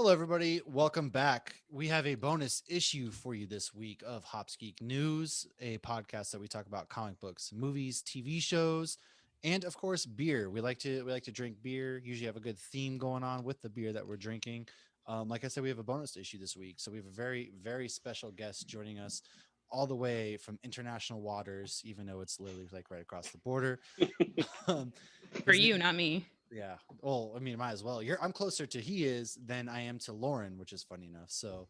Hello, everybody. Welcome back. We have a bonus issue for you this week of Hops Geek News, a podcast that we talk about comic books, movies, TV shows, and of course, beer. We like to drink beer. Usually, have a good theme going on with the beer that we're drinking. Like I said, we have a bonus issue this week, so we have a very special guest joining us all the way from international waters, even though it's literally like right across the border. um, For his you, name not me. yeah. Well, I mean, might as well. I'm closer to he is than I am to Lauren, which is funny enough. So,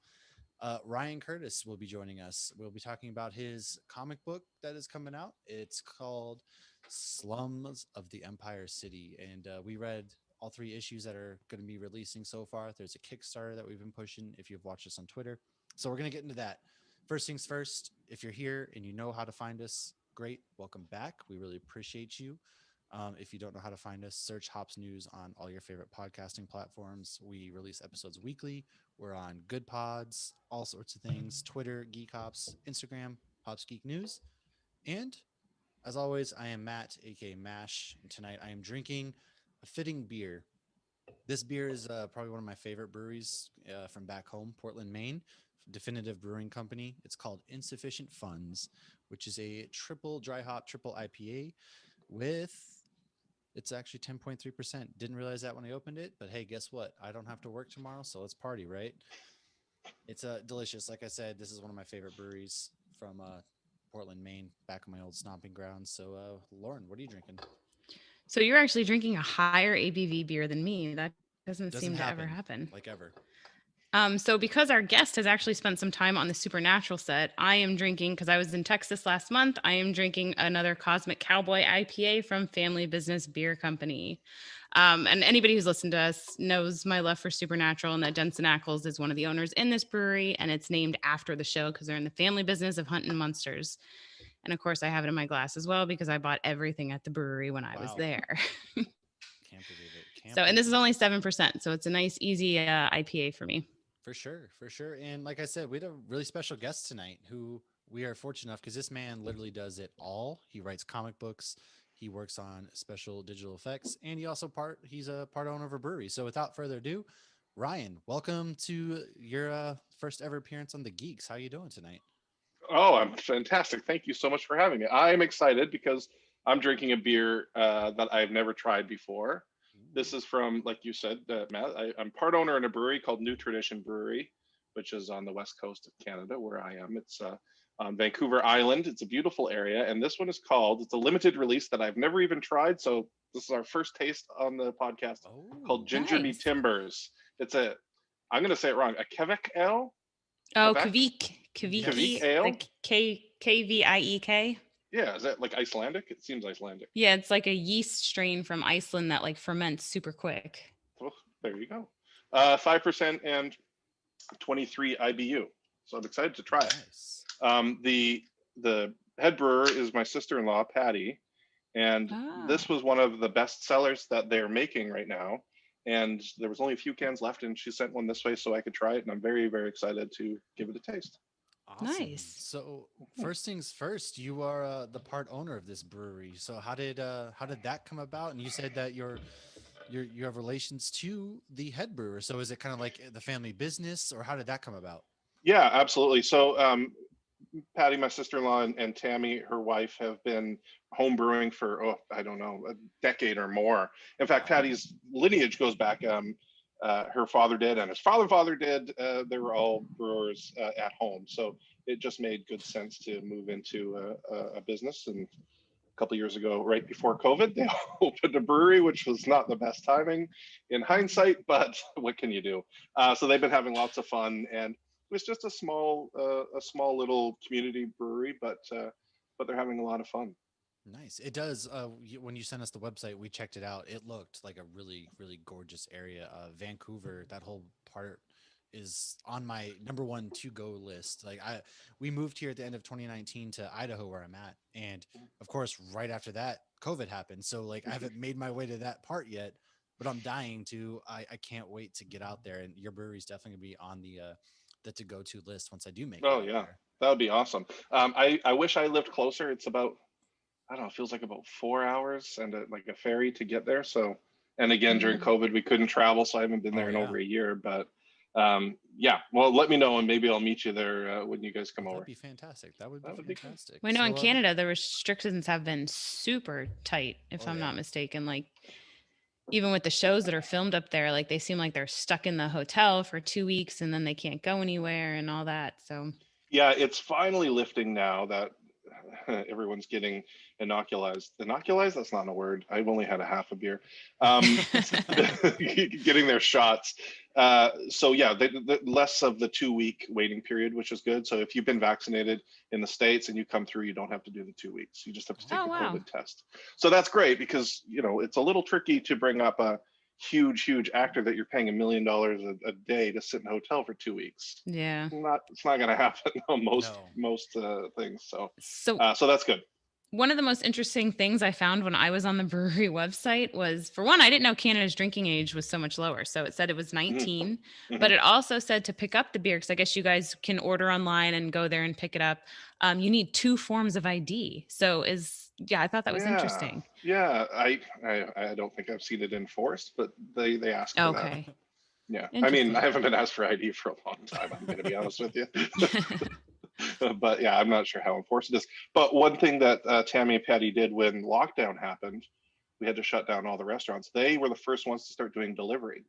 Ryan Curtis will be joining us. We'll be talking about his comic book that is coming out. It's called Slums of the Empire City, and we read all three issues that are going to be releasing so far. There's a Kickstarter that we've been pushing. If you've watched us on Twitter, so we're going to get into that. First things first. If you're here and you know how to find us, great. Welcome back. We really appreciate you. If you don't know how to find us, search Hops News on all your favorite podcasting platforms. We release episodes weekly. We're on Good Pods, all sorts of things, Twitter, Geek Hops, Instagram, Hops Geek News. And as always, I am Matt, aka Mash, and tonight I am drinking a fitting beer. This beer is probably one of my favorite breweries from back home, Portland, Maine. Definitive Brewing Company. It's called Insufficient Funds, which is a triple dry hop, triple IPA with it's actually 10.3%. Didn't realize that when I opened it, but hey, guess what? I don't have to work tomorrow, so let's party, right? It's delicious. Like I said, this is one of my favorite breweries from Portland, Maine, back on my old stomping grounds. So, Lauren, what are you drinking? So you're actually drinking a higher ABV beer than me. That doesn't seem to Doesn't ever happen happen. like ever. So because our guest has actually spent some time on the Supernatural set, I am drinking because I was in Texas last month. I am drinking another Cosmic Cowboy IPA from Family Business Beer Company. And anybody who's listened to us knows my love for Supernatural and that Jensen Ackles is one of the owners in this brewery, and it's named after the show because they're in the family business of hunting monsters. And of course, I have it in my glass as well because I bought everything at the brewery when I was Wow. there. Can't believe it. So, Can't and this believe is it. only 7%. So it's a nice, easy IPA for me. For sure. For sure. And like I said, we had a really special guest tonight who we are fortunate enough because this man literally does it all. He writes comic books. He works on special digital effects, and he's a part owner of a brewery. So without further ado, Ryan, welcome to your first ever appearance on the Geeks. How you doing tonight? Oh, I'm fantastic. Thank you so much for having me. I'm excited because I'm drinking a beer that I've never tried before. This Ooh, is from, like you said, Matt. I'm part owner in a brewery called New Tradition Brewery, which is on the west coast of Canada, where I am. It's on Vancouver Island. It's a beautiful area, and this one is called. It's a limited release that I've never even tried. So this is our first taste on the podcast, called oh, Ginger Me Nice. Timbers. It's a, I'm going to say it wrong, a Quebec ale, Oh, Quebec, Kvik, Kvik yes. ale. like Kviek. Yeah, is that like Icelandic? It seems Icelandic. Yeah, it's like a yeast strain from Iceland that like ferments super quick. Oh, there you go. 5% and 23 IBU. So I'm excited to try it. Nice. The head brewer is my sister-in-law, Patty, and Ah, this was one of the best sellers that they're making right now. And there was only a few cans left, and she sent one this way so I could try it. And I'm very excited to give it a taste. Awesome. nice. So first things first, you are the part owner of this brewery. So how did that come about? And you said that you have relations to the head brewer. So is it kind of like the family business, or how did that come about? Yeah, absolutely. So Patty, my sister-in-law, and Tammy, her wife, have been home brewing for I don't know, a decade or more. In fact, Wow. Patty's lineage goes back. Her father did, and his father did. They were all brewers at home, so it just made good sense to move into a business. And a couple of years ago, right before COVID, they opened a brewery, which was not the best timing in hindsight, but what can you do? So they've been having lots of fun, and it was just a small little community brewery, but they're having a lot of fun. Nice. It does. When you sent us the website, we checked it out. It looked like a really gorgeous area. Vancouver, that whole part is on my number one to go list. We moved here at the end of 2019 to Idaho, where I'm at, and of course, right after that, COVID happened. So like, I haven't made my way to that part yet, but I'm dying to. I can't wait to get out there, and your brewery's definitely gonna be on the to go to list once I do make it Oh out yeah, there. that would be awesome. I wish I lived closer. It's about, I don't know, it feels like about 4 hours and like a ferry to get there. So, and again, during Mm. COVID, we couldn't travel, so I haven't been Oh there in yeah. over a year. But Yeah, well, let me know and maybe I'll meet you there when you guys come over. That'd be fantastic. That would That be would be good. fantastic. I know in So, Canada, the restrictions have been super tight, if Oh, I'm yeah. not mistaken. Like, even with the shows that are filmed up there, like they seem like they're stuck in the hotel for 2 weeks and then they can't go anywhere and all that. So, Yeah, it's finally lifting now that everyone's getting inoculized. Inoculized? That's not a word. I've only had a half a beer. Getting their shots. So yeah, the less of the 2 week waiting period, which is good. So if you've been vaccinated in the States and you come through, you don't have to do the 2 weeks. You just have to take Oh, the wow. COVID test. So that's great because, you know, it's a little tricky to bring up a huge actor that you're paying $1 million a day to sit in a hotel for 2 weeks. yeah. It's not going to happen on most things. So, So that's good. one of the most interesting things I found when I was on the brewery website was, for one, I didn't know Canada's drinking age was so much lower. So it said it was 19, but it also said to pick up the beer, because I guess you guys can order online and go there and pick it up. You need 2 forms of ID. So I thought that was interesting. Yeah, I don't think I've seen it enforced, but they ask for that. Okay. Yeah, I mean, I haven't been asked for ID for a long time. I'm going to be honest with you. But yeah, I'm not sure how enforced it is. But one thing that Tammy and Patty did when lockdown happened, we had to shut down all the restaurants. They were the first ones to start doing delivery.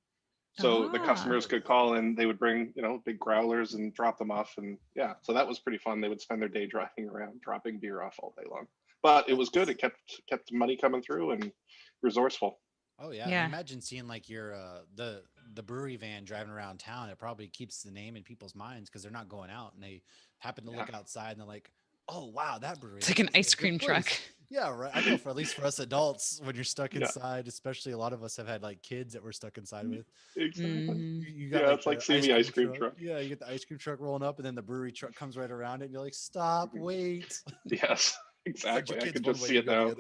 So the customers could call and they would bring, you know, big growlers and drop them off. And yeah, so that was pretty fun. They would spend their day driving around, dropping beer off all day long. But it was good. It kept money coming through and resourceful. Oh yeah. Yeah. Imagine seeing like your the brewery van driving around town. It probably keeps the name in people's minds because they're not going out and they happen to look outside and they're like, oh wow, that brewery. It's like an ice cream truck. Yeah, right. I know at least for us adults, when you're stuck inside, especially a lot of us have had like kids that we're stuck inside with. Exactly. You got, like, it's like seeing the ice cream truck. Yeah, you get the ice cream truck rolling up and then the brewery truck comes right around it and you're like, stop, wait. Yes, exactly. I could just see it now.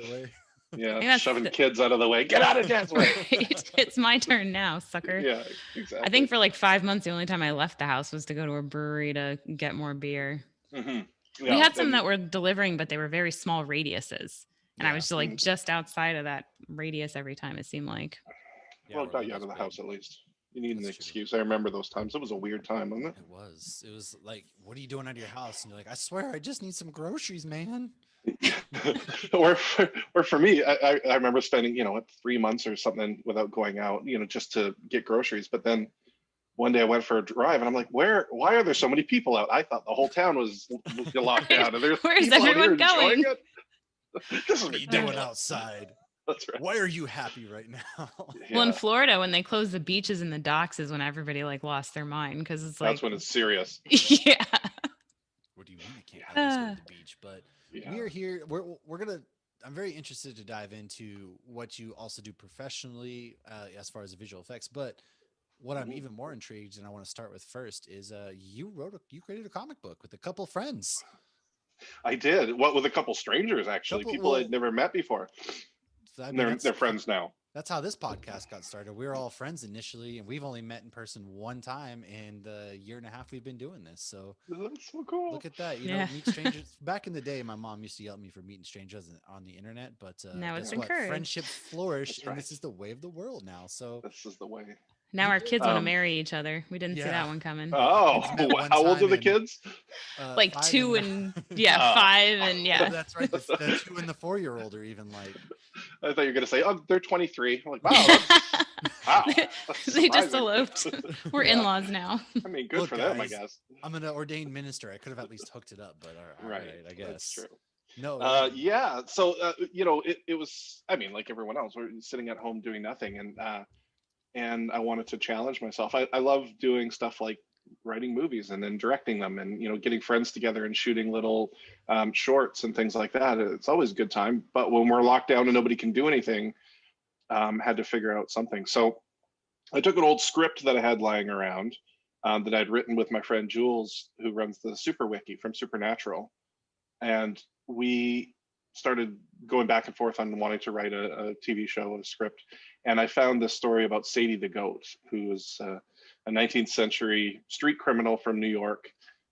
now. Yeah, shoving kids out of the way. Get out of Dad's way. It's my turn now, sucker. Yeah, exactly. I think for like 5 months, the only time I left the house was to go to a brewery to get more beer. Yeah, we had some that were delivering, but they were very small radiuses. And I was like just outside of that radius every time, it seemed like. Well, it got you out of the house at least. You need an excuse. I remember those times. It was a weird time, wasn't it? It was. It was like, what are you doing out of your house? And you're like, I swear, I just need some groceries, man. or for me, I remember spending 3 months or something without going out, just to get groceries. But then one day I went for a drive and I'm like, why are there so many people out? I thought the whole town was locked down. And there's where's everyone going? This is what are you doing outside? That's right. Why are you happy right now? Well, in Florida, when they close the beaches and the docks is when everybody like lost their mind, because it's like that's when it's serious. Yeah. What do you mean you can't always go to the beach? But we're here. We're gonna. I'm very interested to dive into what you also do professionally as far as the visual effects. But what I'm even more intrigued, and I want to start with first, is you created a comic book with a couple friends. I did. What, with a couple strangers, actually, people I'd never met before. I mean, they're friends now. That's how this podcast got started. We were all friends initially, and we've only met in person one time in the year and a half we've been doing this. So that's so cool. Look at that. You know, meet strangers. Back in the day, my mom used to yell at me for meeting strangers on the internet, but now it's encouraged. Friendships flourish, and this is the way of the world now. So this is the way. Now our kids want to marry each other. We didn't see that one coming. Oh, how old are the kids? Like 2 and 5 and That's right. The 2 and the 4-year-old are even like. I thought you were gonna say, oh, they're 23. I'm like, wow. Wow. They just eloped. We're in-laws now. I mean, good for them, I guess. I'm an ordained minister. I could have at least hooked it up, but all right, I guess. That's true. No. Yeah. So it was. I mean, like everyone else, we're sitting at home doing nothing, and I wanted to challenge myself. I love doing stuff like writing movies and then directing them, and getting friends together and shooting little shorts and things like that. It's always a good time. But when we're locked down and nobody can do anything, had to figure out something. So I took an old script that I had lying around that I'd written with my friend Jules, who runs the Super Wiki from Supernatural, and we started going back and forth on wanting to write a TV show, a script. And I found this story about Sadie the Goat, who was a 19th century street criminal from New York,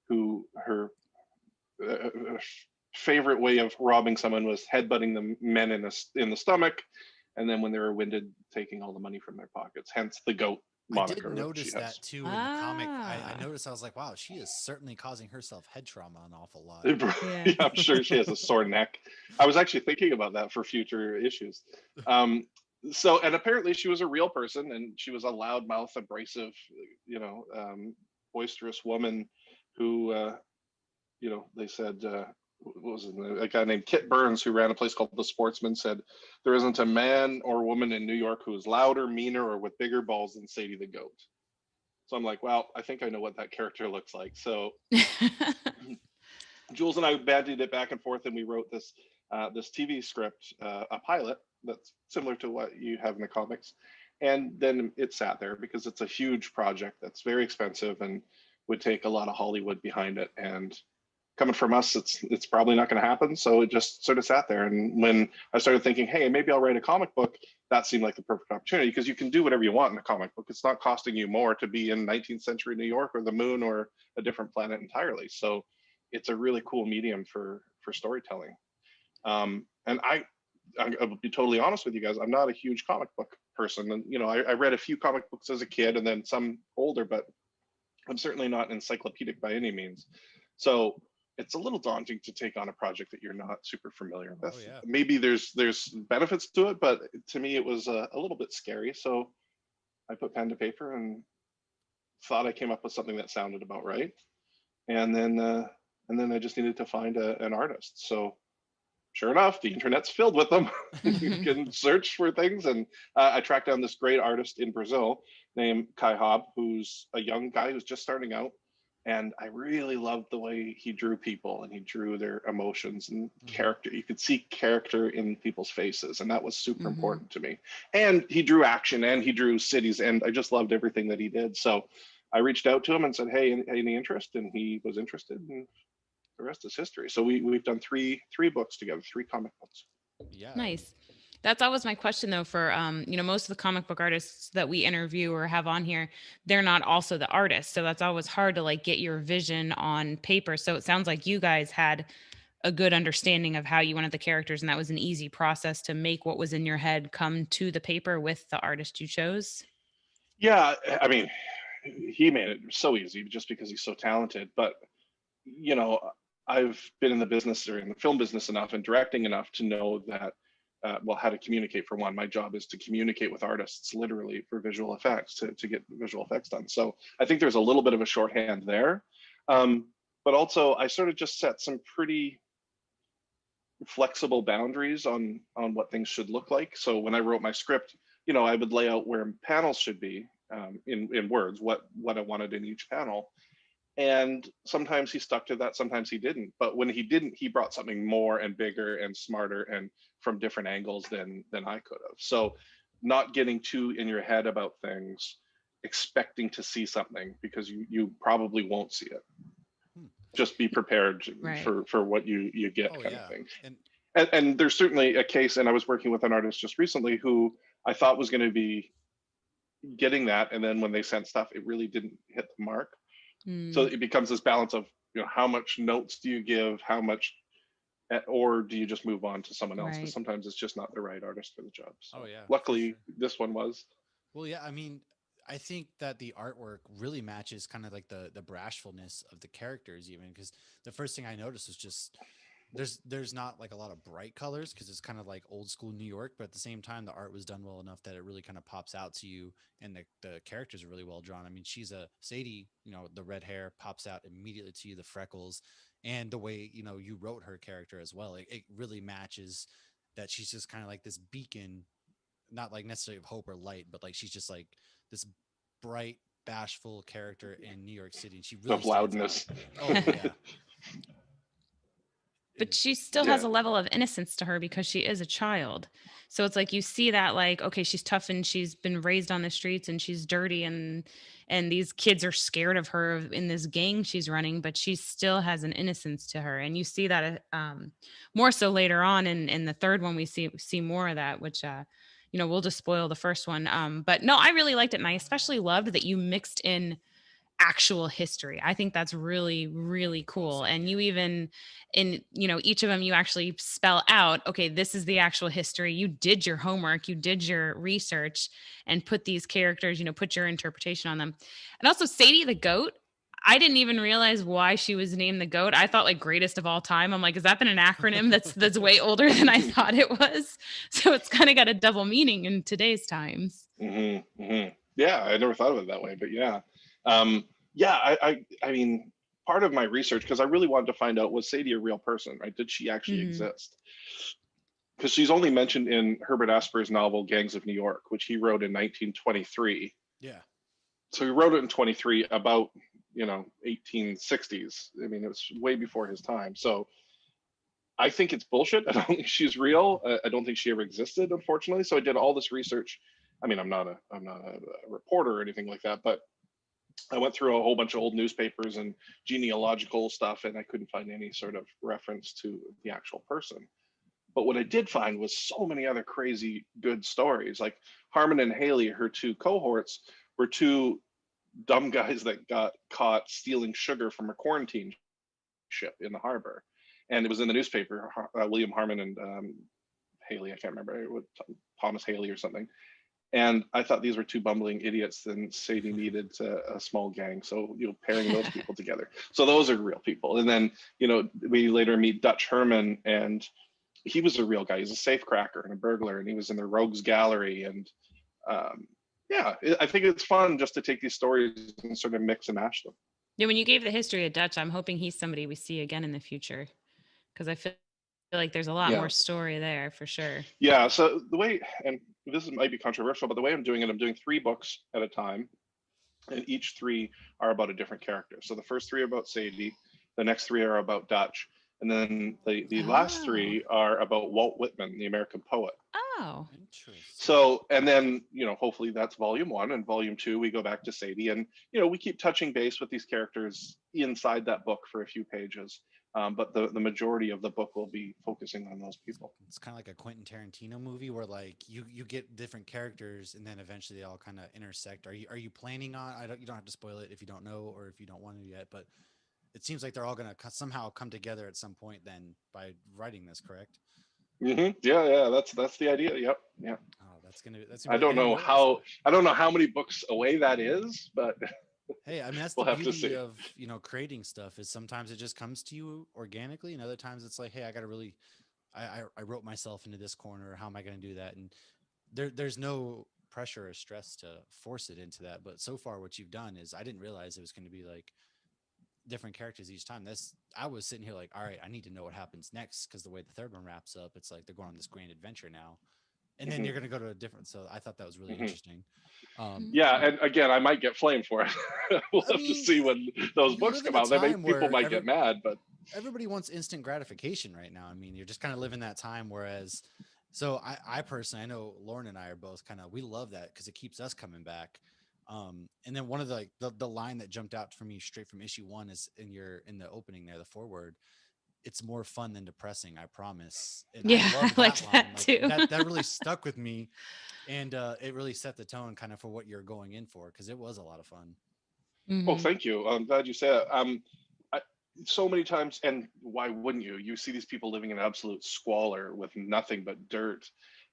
who her favorite way of robbing someone was headbutting the men in the stomach, and then when they were winded, taking all the money from their pockets. Hence the goat I did moniker that she notice has. that too in the comic. I Ah, noticed, I was like, wow, she is certainly causing herself head trauma an awful lot. yeah. Yeah, I'm sure she has a sore neck. I was actually thinking about that for future issues. Um, so, and apparently she was a real person, and she was a loudmouth, abrasive, boisterous woman who, they said, what was his name? A guy named Kit Burns, who ran a place called The Sportsman, said, "There isn't a man or woman in New York who is louder, meaner, or with bigger balls than Sadie the Goat." So I'm like, well, I think I know what that character looks like. So Jules and I bandied it back and forth, and we wrote this TV script, a pilot that's similar to what you have in the comics. And then it sat there because it's a huge project that's very expensive and would take a lot of Hollywood behind it. And coming from us, it's probably not going to happen. So it just sort of sat there. And when I started thinking, hey, maybe I'll write a comic book, that seemed like the perfect opportunity, because you can do whatever you want in a comic book. It's not costing you more to be in 19th century New York or the moon or a different planet entirely. So it's a really cool medium for storytelling. And I'll be totally honest with you guys. I'm not a huge comic book person, and I read a few comic books as a kid, and then some older, but I'm certainly not encyclopedic by any means. So it's a little daunting to take on a project that you're not super familiar with. Oh, yeah. Maybe there's benefits to it, but to me it was a little bit scary. So I put pen to paper and thought I came up with something that sounded about right, and then I just needed to find an artist. So sure enough, the internet's filled with them. You can search for things, and I tracked down this great artist in Brazil named Kai Hobb, who's a young guy who's just starting out. And I really loved the way he drew people, and he drew their emotions and character. You could see character in people's faces, and that was super important to me. And he drew action, and he drew cities, and I just loved everything that he did. So I reached out to him and said, "Hey, any interest?" And he was interested, and the rest is history. So we've done three books together, 3 comic books. Yeah. Nice. That's always my question though, for most of the comic book artists that we interview or have on here, they're not also the artists. So that's always hard to like get your vision on paper. So it sounds like you guys had a good understanding of how you wanted the characters, and that was an easy process to make what was in your head come to the paper with the artist you chose. Yeah, I mean, he made it so easy just because he's so talented. But you know, I've been in the business, or in the film business, enough and directing enough to know that, how to communicate. For one, my job is to communicate with artists, literally, for visual effects, to get visual effects done. So I think there's a little bit of a shorthand there. But also, I sort of just set some pretty flexible boundaries on what things should look like. So when I wrote my script, I would lay out where panels should be, in words, what I wanted in each panel. And sometimes he stuck to that, sometimes he didn't. But when he didn't, he brought something more and bigger and smarter and from different angles than I could have. So not getting too in your head about things, expecting to see something, because you probably won't see it. Just be prepared Right. for what you get, Oh, kind yeah. of thing. And And there's certainly a case, and I was working with an artist just recently who I thought was going to be getting that, and then when they sent stuff, it really didn't hit the mark. So it becomes this balance of, how much notes do you give, how much, or do you just move on to someone else? Because Right. sometimes it's just not the right artist for the job. So oh, yeah, for luckily, sure. this one was. Well, yeah, I mean, I think that the artwork really matches kind of like the brashfulness of the characters, even because the first thing I noticed was just there's not like a lot of bright colors, because it's kind of like old school New York, but at the same time the art was done well enough that it really kind of pops out to you, and the characters are really well drawn. I mean, she's a Sadie, the red hair pops out immediately to you, the freckles, and the way you wrote her character as well. It really matches that she's just kind of like this beacon, not like necessarily of hope or light, but like she's just like this bright, bashful character in New York City, and she really Of stands out. loudness. Oh yeah. But And she still has Yeah. a level of innocence to her because she is a child. So it's like you see that, like, okay, she's tough and she's been raised on the streets and she's dirty, and these kids are scared of her in this gang she's running, but she still has an innocence to her. And you see that more so later on in the third one. We see more of that, which we'll just spoil the first one. But no, I really liked it, and I especially loved that you mixed in actual history. I think that's really, really cool. And you even in, each of them, you actually spell out, okay, this is the actual history. You did your homework, you did your research and put these characters, put your interpretation on them. And also Sadie the goat, I didn't even realize why she was named the goat. I thought like greatest of all time. I'm like, is that been an acronym that's way older than I thought it was? So it's kind of got a double meaning in today's times. Yeah, I never thought of it that way, but yeah. I mean, part of my research, because I really wanted to find out, was Sadie a real person, right? Did she actually exist? Because she's only mentioned in Herbert Asper's novel Gangs of New York, which he wrote in 1923. Yeah. So he wrote it in 23 about, 1860s. I mean, it was way before his time. So I think it's bullshit. I don't think she's real. I don't think she ever existed, unfortunately. So I did all this research. I mean, I'm not a reporter or anything like that, but I went through a whole bunch of old newspapers and genealogical stuff, and I couldn't find any sort of reference to the actual person. But what I did find was so many other crazy good stories. Like Harmon and Haley, her two cohorts, were two dumb guys that got caught stealing sugar from a quarantine ship in the harbor. And it was in the newspaper, William Harmon and Haley, I can't remember, Thomas Haley or something. And I thought these were two bumbling idiots, and Sadie needed a small gang. So, pairing those people together. So those are real people. And then, we later meet Dutch Herman, and he was a real guy. He's a safe cracker and a burglar, and he was in the rogues gallery. And I think it's fun just to take these stories and sort of mix and match them. Yeah, when you gave the history of Dutch, I'm hoping he's somebody we see again in the future, because I feel like there's a lot more story there for sure. Yeah, so the way, and this might be controversial, but the way I'm doing it, I'm doing 3 books at a time, and each 3 are about a different character. So the first 3 are about Sadie, the next 3 are about Dutch, and then the last 3 are about Walt Whitman, the American poet. Oh, interesting. So, and then, hopefully that's volume 1, and volume 2, we go back to Sadie, and, we keep touching base with these characters inside that book for a few pages. But the majority of the book will be focusing on those people. It's kind of like a Quentin Tarantino movie where like you get different characters and then eventually they all kind of intersect. Are you planning on? You don't have to spoil it if you don't know or if you don't want to yet, but it seems like they're all going to somehow come together at some point then by writing this, correct? Yeah, that's the idea. Yep. Yeah. Oh, that's gonna I don't know how many books away that is, but hey, I mean that's we'll the have to beauty see. of creating stuff is sometimes it just comes to you organically, and other times it's like, hey, I got to really, I wrote myself into this corner. How am I going to do that? And there's no pressure or stress to force it into that. But so far, what you've done is I didn't realize it was going to be like different characters each time. I was sitting here like, all right, I need to know what happens next because the way the third one wraps up, it's like they're going on this grand adventure now, and then you're going to go to a different. So I thought that was really interesting. Yeah, and again, I might get flamed for it. We'll have to see when those books come out. People might get mad, but everybody wants instant gratification right now. I mean, you're just kind of living that time. Whereas, so I personally, I know Lauren and I are both we love that because it keeps us coming back. And then one of the line that jumped out for me straight from issue 1 is in the opening there, the foreword. It's more fun than depressing, I promise. And yeah, I like that too. that really stuck with me, and it really set the tone kind of for what you're going in for because it was a lot of fun. Oh, thank you. I'm glad you said it. So many times, and why wouldn't you? You see these people living in absolute squalor with nothing but dirt.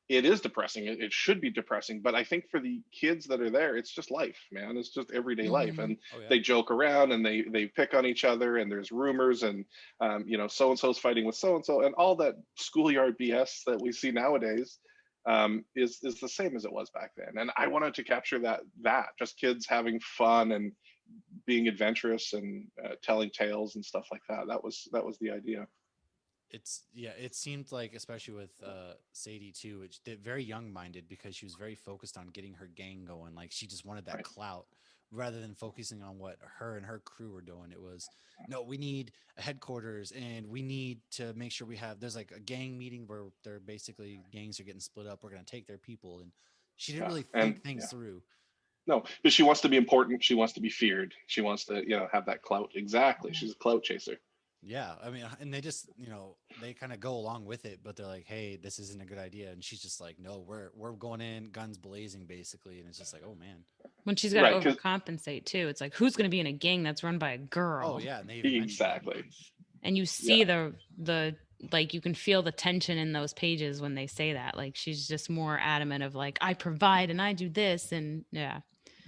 It is depressing. It should be depressing, but I think for the kids that are there, it's just life, man. It's just everyday life, and they joke around and they pick on each other, and there's rumors, and so and so's fighting with so and so, and all that schoolyard BS that we see nowadays is the same as it was back then. And I wanted to capture that just kids having fun and being adventurous and telling tales and stuff like that. That was the idea. It seemed like, especially with Sadie too, it's very young minded because she was very focused on getting her gang going. Like she just wanted that clout rather than focusing on what her and her crew were doing. It was, no, we need a headquarters and we need to make sure there's like a gang meeting where they're basically gangs are getting split up. We're going to take their people. And she didn't really think things through. No, but she wants to be important. She wants to be feared. She wants to, have that clout. Exactly. She's a clout chaser. Yeah, I mean, and they just, they kind of go along with it, but they're like, "Hey, this isn't a good idea," and she's just like, "No, we're going in, guns blazing, basically." And it's just like, "Oh man." When she's got to Right, 'cause overcompensate too. It's like, who's going to be in a gang that's run by a girl? Oh yeah, and they even mentioned that. exactly. And you Yeah. see the like, you can feel the tension in those pages when they say that. Like, she's just more adamant of like, I provide and I do this, and yeah.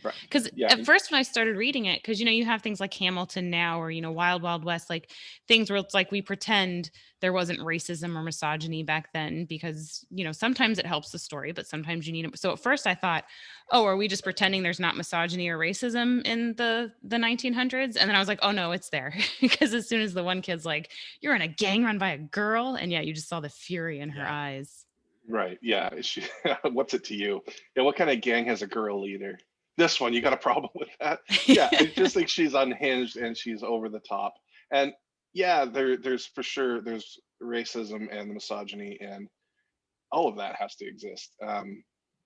Right. Because Yeah. at first when I started reading it, because you have things like Hamilton now, or Wild Wild West, like things where it's like we pretend there wasn't racism or misogyny back then, because sometimes it helps the story, but sometimes you need it. So at first I thought, oh, are we just pretending there's not misogyny or racism in the 1900s? And then I was like, oh no, it's there. Because as soon as the one kid's like, you're in a gang run by a girl, and yeah, you just saw the fury in her eyes. Right. Yeah. She, what's it to you? Yeah. What kind of gang has a girl leader? This one, you got a problem with that? Yeah. I just think she's unhinged and she's over the top. And yeah, there's for sure there's racism and the misogyny and all of that has to exist.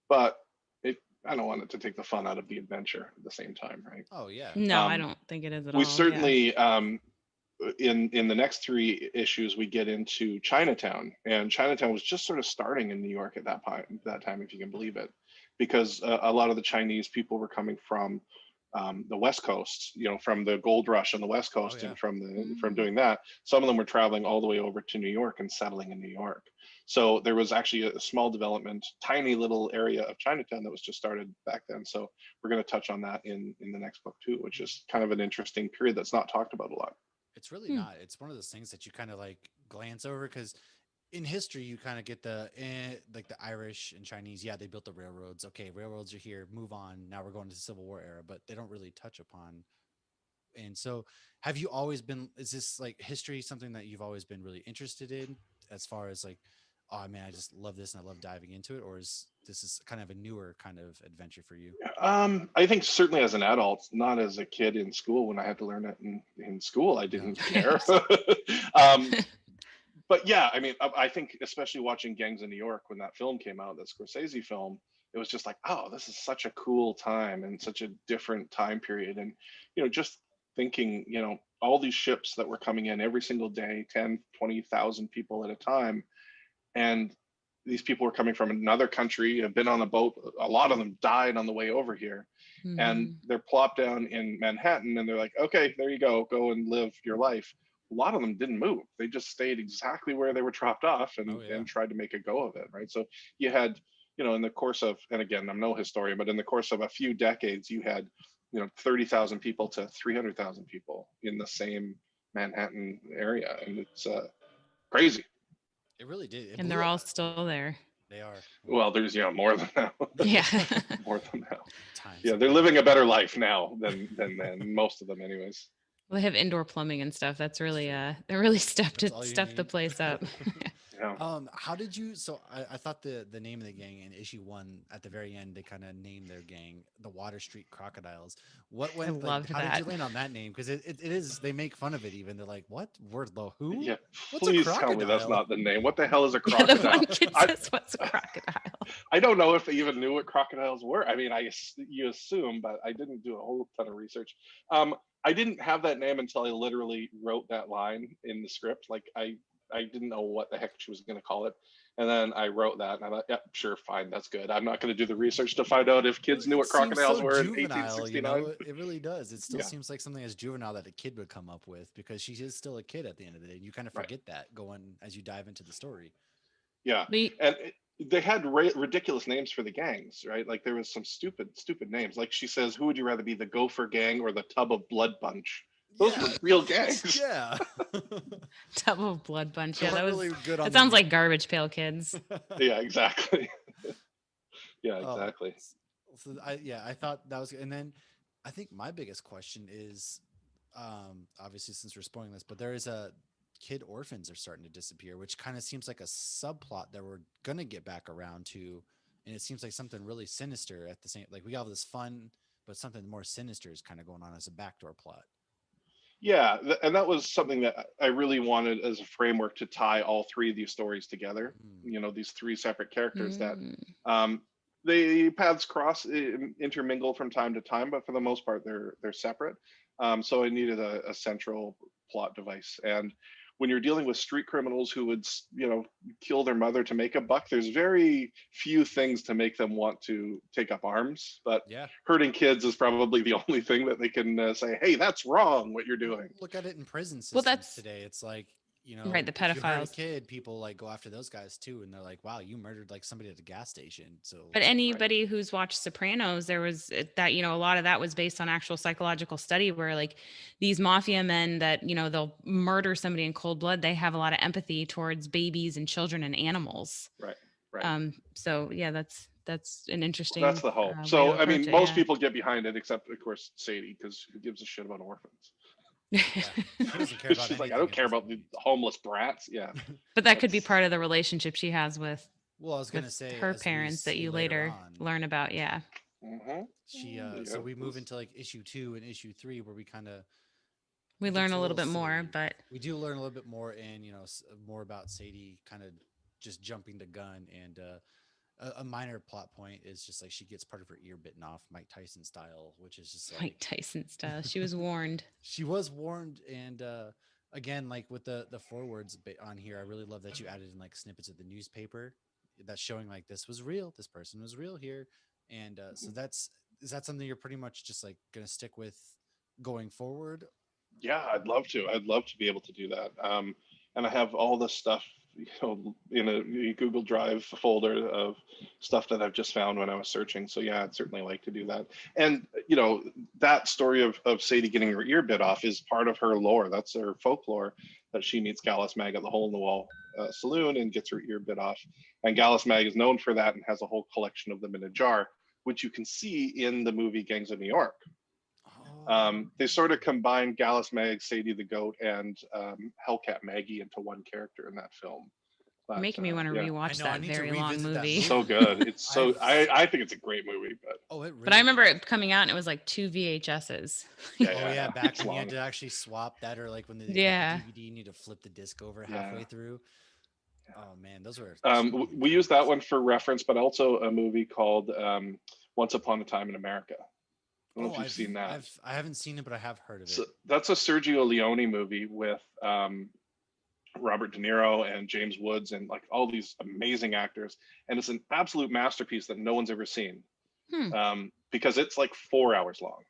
But I don't want it to take the fun out of the adventure at the same time, right? Oh yeah. No, I don't think it is at all. We certainly in the next 3 issues we get into Chinatown, and Chinatown was just sort of starting in New York at that time, if you can believe it, because a lot of the Chinese people were coming from the West Coast, from the gold rush on the West Coast, and from doing that. Some of them were traveling all the way over to New York and settling in New York. So there was actually a small development, tiny little area of Chinatown that was just started back then. So we're going to touch on that in the next book too, which is kind of an interesting period that's not talked about a lot. It's really not. It's one of those things that you kind of like glance over, because in history you kind of get like the Irish and Chinese. Yeah, they built the railroads. Okay, railroads are here. Move on. Now we're going to the Civil War era, but they don't really touch upon. And so, have you always been? Is this like history something that you've always been really interested in, as far as like, oh man, I just love this and I love diving into it, or is this kind of a newer kind of adventure for you? I think certainly as an adult, not as a kid in school. When I had to learn it in school, I didn't care. But yeah, I mean, I think especially watching Gangs in New York when that film came out, that Scorsese film, it was just like, oh, this is such a cool time and such a different time period. And, just thinking, all these ships that were coming in every single day, 10, 20,000 people at a time. And these people were coming from another country, have been on a boat. A lot of them died on the way over here. And they're plopped down in Manhattan and they're like, okay, there you go and live your life. A lot of them didn't move. They just stayed exactly where they were dropped off and tried to make a go of it, right? So you had, in the course of, and again, I'm no historian, but in the course of a few decades, you had, 30,000 people to 300,000 people in the same Manhattan area. And it's crazy. It really did. And they're all still there. They are. Well, there's more than now. Yeah. More than now. Times. Yeah, they're living a better life now than most of them, anyways. Well, they have indoor plumbing and stuff. That's really they really stepped the place up. Yeah. How did you? So I thought the name of the gang in issue 1 at the very end, they kind of named their gang the Water Street Crocodiles. What went? How did you land on that name? Because it is. They make fun of it even. They're like, what? We're the who? Yeah. What's Please a tell me that's not the name. What the hell is a Yeah, crocodile? the one kid says, what's a crocodile? I don't know if they even knew what crocodiles were. I mean, you assume, but I didn't do a whole ton of research. I didn't have that name until I literally wrote that line in the script. Like I didn't know what the heck she was going to call it. And then I wrote that and I thought, yeah, sure, fine, that's good. I'm not going to do the research to find out if kids knew what crocodiles were in 1869. It really does. It still seems like something as juvenile that a kid would come up with, because she is still a kid at the end of the day. And you kind of forget that going as you dive into the story. Yeah. And they had ridiculous names for the gangs, right? Like there was some stupid names. Like she says, who would you rather be, the Gopher Gang or the Tub of Blood Bunch? Those were real gangs. Yeah. Tub of Blood Bunch. Yeah, that was really good. That sounds like Garbage Pail Kids. Yeah, exactly. Yeah, exactly. So I thought that was good. And then I think my biggest question is, obviously since we're spoiling this, but there is a kid orphans are starting to disappear, which kind of seems like a subplot that we're gonna get back around to, and it seems like something really sinister at the same. Like we have this fun, but something more sinister is kind of going on as a backdoor plot. Yeah, and that was something that I really wanted as a framework to tie all 3 of these stories together. These 3 separate characters that the paths cross, intermingle from time to time, but for the most part, they're separate. So I needed a central plot device, and when you're dealing with street criminals who would, kill their mother to make a buck, there's very few things to make them want to take up arms. But Yeah. hurting kids is probably the only thing that they can say, hey, that's wrong what you're doing. Look at it in prison systems Well, that's today. It's like, right, the if you hurt a pedophiles. kid, people like go after those guys too, and they're like, "Wow, you murdered like somebody at a gas station." So, But anybody who's watched Sopranos, there was that, a lot of that was based on actual psychological study where like these mafia men that, they'll murder somebody in cold blood, they have a lot of empathy towards babies and children and animals. Right. So yeah, that's an interesting. That's the hope. way to So, I mean, approach it, most yeah. people get behind it, except of course Sadie, because who gives a shit about orphans? yeah, she doesn't care about She's like, I anything don't at care this about the point. homeless brats. Yeah. But that could be That's- part of the relationship she has with Well, I was gonna with say her as we parents that see you later learn about. Yeah. Mhm. so Yeah, we move this- into like issue 2 and issue 3 where we kind of We it learn gets a little bit silly. more, but We do learn a little bit more, and more about Sadie kind of just jumping the gun, and a minor plot point is just like she gets part of her ear bitten off, Mike Tyson style, which is just Mike like Tyson style. She was warned. she was warned. And again, like with the forwards on here, I really love that you added in like snippets of the newspaper that's showing like this was real, this person was real here. And so is that something you're pretty much just like gonna stick with going forward? Yeah, I'd love to. I'd love to be able to do that. And I have all this stuff, in a Google Drive folder of stuff that I've just found when I was searching. So yeah, I'd certainly like to do that. And that story of Sadie getting her ear bit off is part of her lore. That's her folklore, that she meets Gallus Mag at the hole in the wall saloon and gets her ear bit off. And Gallus Mag is known for that and has a whole collection of them in a jar, which you can see in the movie Gangs of New York. They sort of combined Gallus Mag, Sadie the Goat, and Hellcat Maggie into one character in that film. You're But, making me want to yeah. rewatch I know, I that need to very long revisit that movie. movie. So good. It's so I think it's a great movie, but Oh, it really But I remember is. it coming out and it was like 2 VHSs. Oh yeah, back it's when you had long. to actually swap that, or like when the Yeah. DVD you need to flip the disc over Yeah. halfway through. Oh man, those were. We use that one for reference, but also a movie called Once Upon a Time in America. I don't know if you've seen that. I haven't seen it, but I have heard of it. So that's a Sergio Leone movie with Robert De Niro and James Woods and like all these amazing actors, and it's an absolute masterpiece that no one's ever seen, because it's like 4 hours long.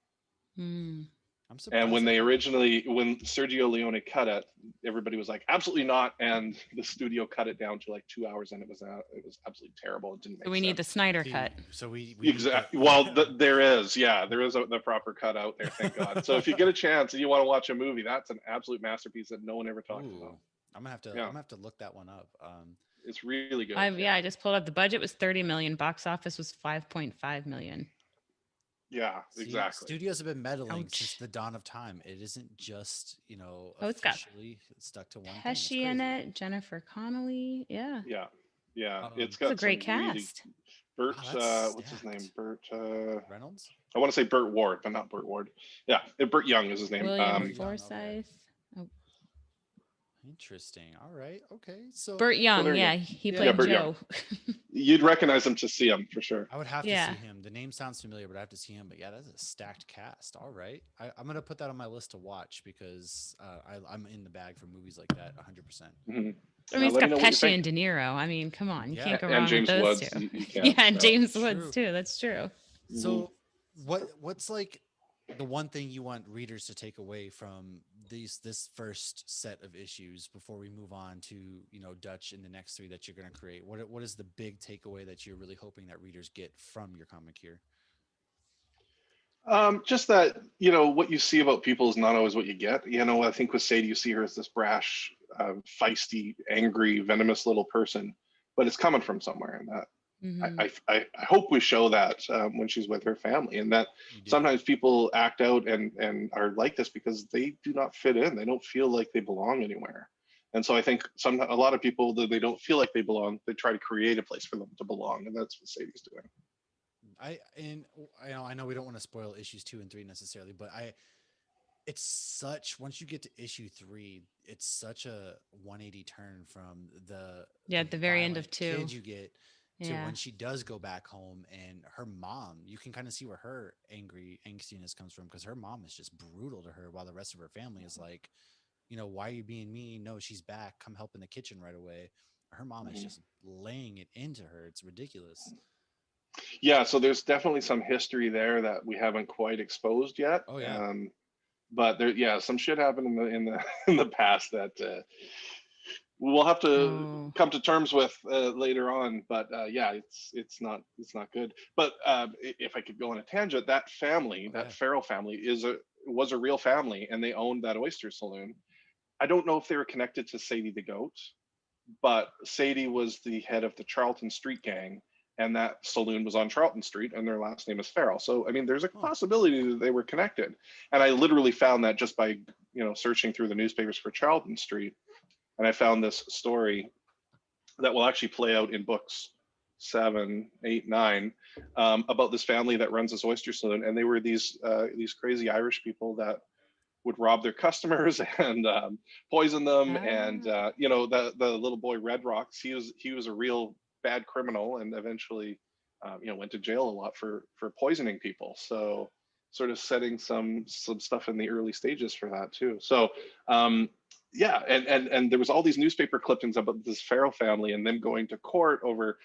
I'm surprised. And when when Sergio Leone cut it, everybody was like, absolutely not, and the studio cut it down to like 2 hours, and it was absolutely terrible. It didn't make So we sense. need the Snyder cut. So we Exactly. Well, there is the proper cut out there, thank God. So if you get a chance and you want to watch a movie, that's an absolute masterpiece that no one ever talked about. I'm gonna have to. Yeah. I'm gonna have to look that one up. It's really good. I just pulled up. The budget was 30 million. Box office was 5.5 million. Yeah, See, exactly. Studios have been meddling Ouch. since the dawn of time. It isn't just it's got officially stuck to one thing. It's Pesci in crazy. it, Jennifer Connelly. Yeah. Yeah. It's It's got a great some really- cast. Bert, Wow, that's what's his stacked. name? Bert. Reynolds. I want to say Burt Ward, but not Burt Ward. Yeah, Burt Young is his name. William Young, Forsythe. Interesting. All right. Okay. So Burt Young. there you Yeah, go. he Yeah, played Burt Joe. You'd recognize him to see him for sure. I would have Yeah. to see him. The name sounds familiar, but I have to see him. But yeah, that's a stacked cast. All right. I'm gonna put that on my list to watch because I'm in the bag for movies like that 100%. Mhm. I mean, Let it's me got know what you Pesci think. and De Niro. I mean, come on, you Yeah. can't go And wrong James with those Woods, two. you can't, Yeah, and so. James True. Woods too. That's true. So what's like the one thing you want readers to take away from this first set of issues before we move on to Dutch in the next 3 that you're going to create? What is the big takeaway that you're really hoping that readers get from your comic here? Just that, what you see about people is not always what you get. I think with Sadie, you see her as this brash, feisty, angry, venomous little person, but it's coming from somewhere. And that I hope we show that when she's with her family, and that sometimes people act out and are like this because they do not fit in. They don't feel like they belong anywhere. And so I think a lot of people, that they don't feel like they belong, they try to create a place for them to belong. And that's what Sadie's doing. I know we don't want to spoil issues 2 and 3 necessarily, but it's such, once you get to issue 3, it's such a 180 turn from the at the very end of violent 2 kid you get to when she does go back home, and her mom, you can kind of see where her angstiness comes from, because her mom is just brutal to her while the rest of her family is like, why are you being mean? No, she's back. Come help in the kitchen right away. Her mom is just laying it into her. It's ridiculous. Yeah, so there's definitely some history there that we haven't quite exposed yet. Oh yeah. But there, yeah, some shit happened in the in the past that we'll have to come to terms with later on. But yeah, it's not good. But if I could go on a tangent, that family, that Farrell family, was a real family, and they owned that oyster saloon. I don't know if they were connected to Sadie the goat, but Sadie was the head of the Charlton Street gang, and that saloon was on Charlton Street, and their last name is Farrell. So, I mean, there's a possibility that they were connected. And I literally found that just by, searching through the newspapers for Charlton Street, and I found this story that will actually play out in books 7, 8, 9, about this family that runs this oyster saloon, and they were these crazy Irish people that would rob their customers and poison them. And the little boy Red Rocks, he was a real bad criminal, and eventually went to jail a lot for poisoning people. So sort of setting some stuff in the early stages for that too. So yeah, and there was all these newspaper clippings about this Farrell family and them going to court over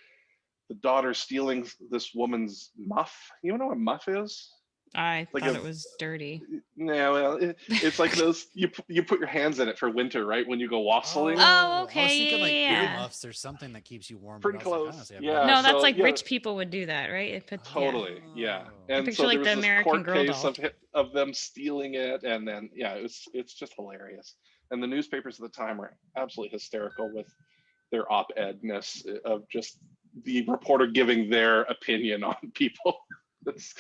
the daughter stealing this woman's muff. You know what a muff is? I thought it was dirty. Yeah, well, it's like those you put your hands in it for winter, right? When you go wassailing. Oh, okay. I was thinking like yeah. earmuffs or something that keeps you warm. Pretty close. Honestly, yeah. No, that's like rich people would do that, right? Totally. Yeah. And picture so like there was the this American court Girl case doll. of them stealing it, and then it's just hilarious. And the newspapers at the time were absolutely hysterical with their op-ed-ness of just the reporter giving their opinion on people. It's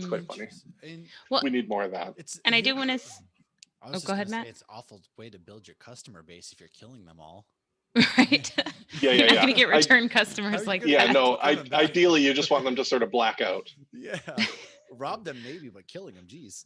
quite funny. And we need more of that. I do want to. Go ahead, Matt. It's an awful way to build your customer base if you're killing them all. Right. Yeah. You're not gonna get return customers like that. Yeah, no. Ideally, you just want them to sort of black out. Yeah, rob them maybe, but killing them, geez.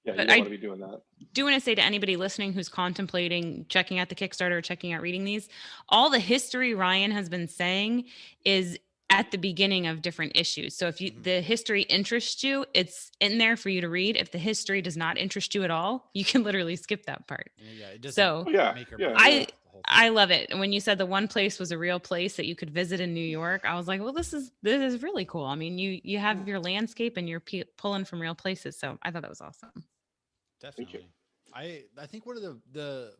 Yeah, you don't want to be doing that. Do want to say to anybody listening who's contemplating checking out the Kickstarter or checking out reading these, all the history Ryan has been saying is at the beginning of different issues. So if the history interests you, it's in there for you to read. If the history does not interest you at all, you can literally skip that part. Yeah, it doesn't. So make or break I love it. And when you said the one place was a real place that you could visit in New York, I was like, well, this is really cool. I mean, you have your landscape and you're pulling from real places. So I thought that was awesome. Definitely. I think one of the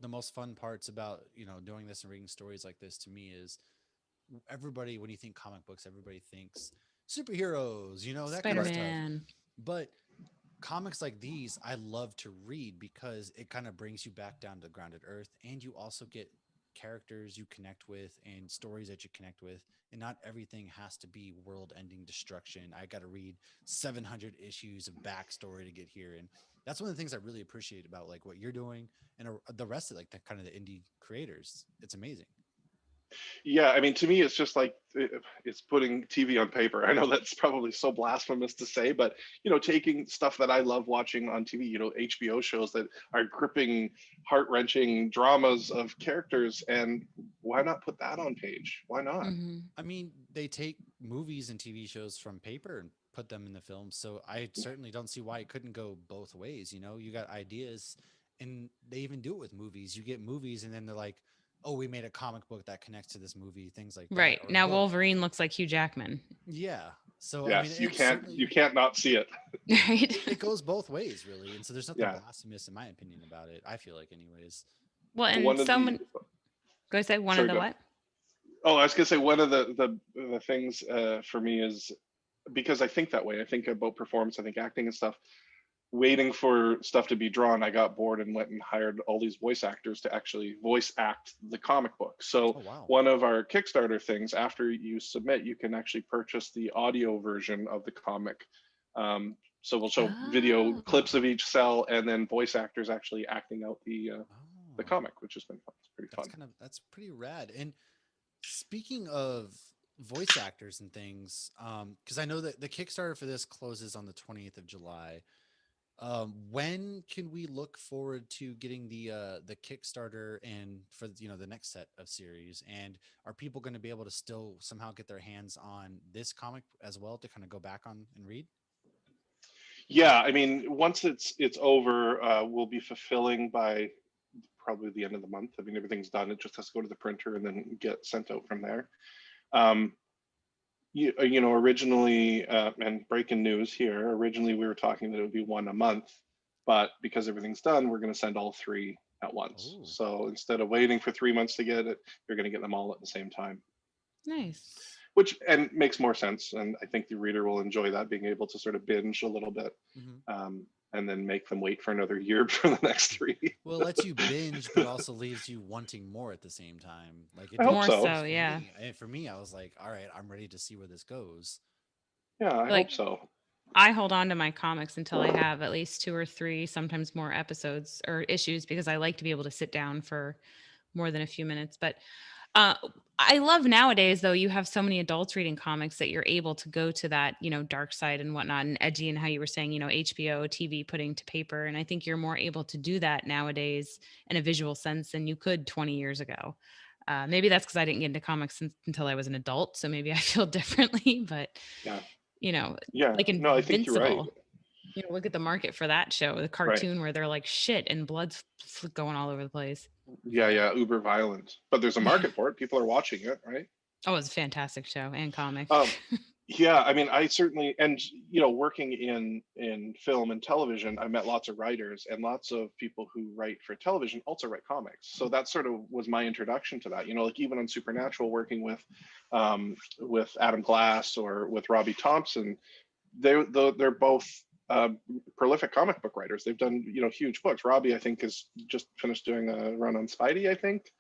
most fun parts about doing this and reading stories like this to me is everybody, when you think comic books, everybody thinks superheroes, that Spider-Man. kind of stuff. But comics like these, I love to read because it kind of brings you back down to grounded earth, and you also get characters you connect with and stories that you connect with, and not everything has to be world-ending destruction. I got to read 700 issues of backstory to get here, and that's one of the things I really appreciate about like what you're doing and the rest of like the kind of the indie creators. It's amazing. Yeah, I mean, to me, it's just like it's putting TV on paper. I know that's probably so blasphemous to say, but taking stuff that I love watching on TV, HBO shows that are gripping, heart-wrenching dramas of characters, and why not put that on page? Why not? Mm-hmm. I mean, they take movies and TV shows from paper and put them in the film, so I certainly don't see why it couldn't go both ways. You got ideas, and they even do it with movies. You get movies, and then they're like, oh, we made a comic book that connects to this movie, things like that. Right. Now Wolverine looks like Hugh Jackman. Yeah. So yes, I mean, you can't not see it. Right. It goes both ways, really. And so there's nothing blasphemous in my opinion about it. I feel like anyways. Well, and someone go say one of the what? Oh, I was gonna say one of the things for me is because I think that way. I think about performance, I think acting and stuff. Waiting for stuff to be drawn, I got bored and went and hired all these voice actors to actually voice act the comic book. So one of our Kickstarter things, after you submit, you can actually purchase the audio version of the comic. So we'll show video clips of each cell, and then voice actors actually acting out the comic, which has been fun. It's pretty fun. That's pretty rad. And speaking of voice actors and things, because I know that the Kickstarter for this closes on the 20th of July. When can we look forward to getting the Kickstarter and for the next set of series? And are people going to be able to still somehow get their hands on this comic as well to kind of go back on and read? Yeah, I mean, once it's over, we'll be fulfilling by probably the end of the month. I mean, everything's done. It just has to go to the printer and then get sent out from there. Um, originally, and breaking news here, originally we were talking that it would be one a month, but because everything's done, we're going to send all three at once. Oh, So instead of waiting for 3 months to get it, you're going to get them all at the same time, Nice. which and makes more sense. And I think the reader will enjoy that, being able to sort of binge a little bit, and then make them wait for another year for the next three. well, it lets you binge, but also leaves you wanting more at the same time. Like it I did hope More so. so, yeah. me. And for me, I was like, all right, I'm ready to see where this goes. Yeah, I Like hope so. I hold on to my comics until I have at least 2 or 3, sometimes more episodes or issues because I like to be able to sit down for more than a few minutes. But uh, I love nowadays, though, you have so many adults reading comics that you're able to go to that, dark side and whatnot and edgy and how you were saying, HBO, TV putting to paper. And I think you're more able to do that nowadays in a visual sense than you could 20 years ago. Maybe that's because I didn't get into comics until I was an adult. So maybe I feel differently. But Yeah, you know, yeah. like No, I think you're right. Invincible. Look at the market for that show, the Right. cartoon where they're like shit and blood's going all over the place. Yeah, Yeah. yeah. Uber violent, but there's a Yeah. market for it. People are watching it, right? Oh, it's a fantastic show and comic. Um, yeah, I mean, I certainly, and working in film and television, I met lots of writers and lots of people who write for television also write comics. So that sort of was my introduction to that. Like even on Supernatural, working with Adam Glass or with Robbie Thompson, they're both prolific comic book writers. They've done huge books. Robbie, I think, is just finished doing a run on Spidey, I think.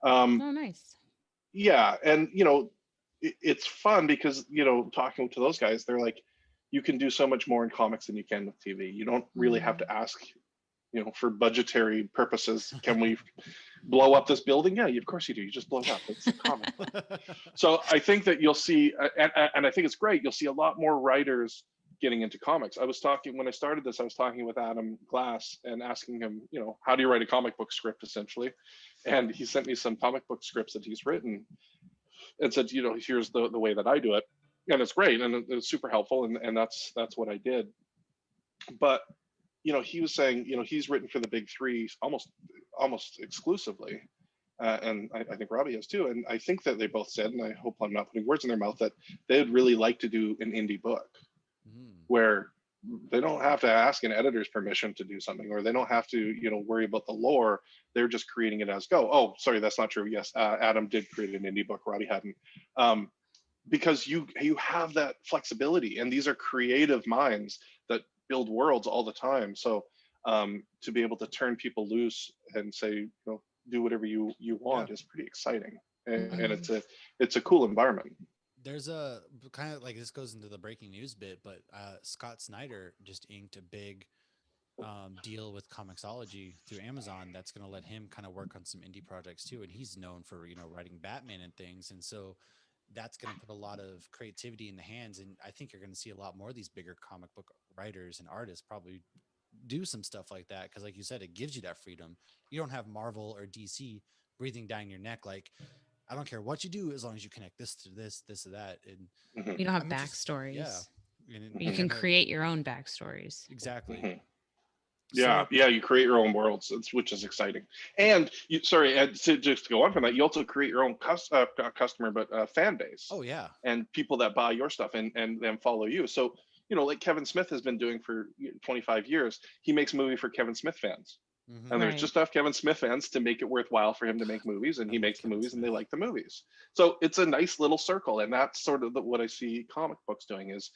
Um, Oh, nice. yeah, and it's fun because talking to those guys, they're like, you can do so much more in comics than you can with TV. You don't really have Mhm. to ask for budgetary purposes, can we blow up this building? Yeah, of course you do. You just blow it up. It's a comic book. So I think that you'll see, and I think it's great, you'll see a lot more writers getting into comics. When I started this, I was talking with Adam Glass and asking him, how do you write a comic book script, essentially? And he sent me some comic book scripts that he's written and said, here's the way that I do it. And it's great. And it's super helpful. And that's what I did. But, he was saying, he's written for the big three almost exclusively. And I think Robbie has too. And I think that they both said, and I hope I'm not putting words in their mouth, that they'd really like to do an indie book where they don't have to ask an editor's permission to do something, or they don't have to, worry about the lore. They're just creating it as go. Oh, sorry, that's not true. Yes, Adam did create an indie book. Robbie hadn't, because you have that flexibility, and these are creative minds that build worlds all the time. So to be able to turn people loose and say, do whatever you want is pretty exciting, and it's a cool environment. There's a kind of like, this goes into the breaking news bit, but Scott Snyder just inked a big deal with Comixology through Amazon that's going to let him kind of work on some indie projects too. And he's known for writing Batman and things, and so that's going to put a lot of creativity in the hands. And I think you're going to see a lot more of these bigger comic book writers and artists probably do some stuff like that, because like you said, it gives you that freedom. You don't have Marvel or DC breathing down your neck like, I don't care what you do as long as you connect this to this to that. And Mhm, You don't have I'm just, yeah. backstories. And You mhm, can kind of, create your own backstories. exactly. mhm. So Yeah, you create your own worlds, which is exciting. And just to go on from that, you also create your own customer, but fan base, oh yeah. and people that buy your stuff and then follow you. So like Kevin Smith has been doing for 25 years. He makes a movie for Kevin Smith fans, and there's Right. just enough Kevin Smith fans to make it worthwhile for him to make movies, and I he love makes the Kevin movies, and they Smith. like the movies. So it's a nice little circle, and that's sort of what I see comic books doing is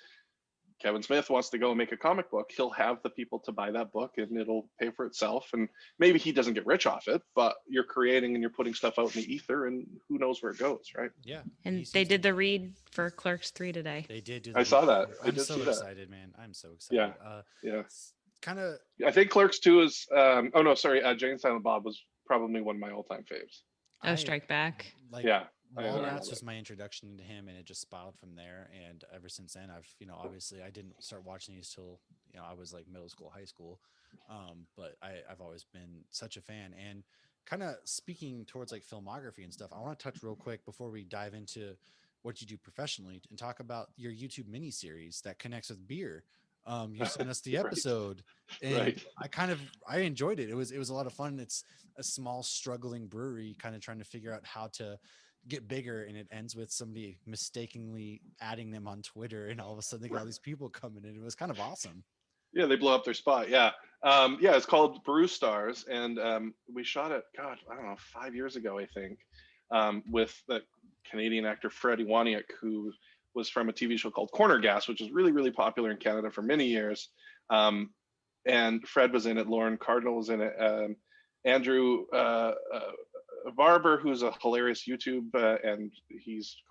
Kevin Smith wants to go and make a comic book, he'll have the people to buy that book and it'll pay for itself. And maybe he doesn't get rich off it, but you're creating and you're putting stuff out in the ether, and who knows where it goes, right? Yeah. And he And they seems to did the read for Clerks 3 today. they did do I the saw read that. for, I I'm did so see that. excited, man. I'm so Yeah. excited. Yeah. Kind of I think Clerks 2 is, oh no, sorry. Jay and Silent Bob was probably one of my all time faves. Oh, I Strike Back. like Yeah. I Mallrats love was it. my introduction to him, and it just spiraled from there. And ever since then, I've obviously I didn't start watching these till I was like middle school, high school, but I've always been such a fan. And kind of speaking towards like filmography and stuff, I want to touch real quick before we dive into what you do professionally and talk about your YouTube mini series that connects with beer. You sent us the Right. episode, and Right. I enjoyed it. It was a lot of fun. It's a small struggling brewery kind of trying to figure out how to get bigger, and it ends with somebody mistakenly adding them on Twitter, and all of a sudden they got all these people coming in. It was kind of awesome. Yeah, they blow up their spot. Yeah. Yeah, it's called Brew Stars. And we shot it, God, I don't know, 5 years ago, I think, with the Canadian actor Freddie Waniak, who was from a TV show called Corner Gas, which was really, really popular in Canada for many years. And Fred was in it. Lauren Cardinal was in it. Andrew Barber, who's a hilarious YouTube, and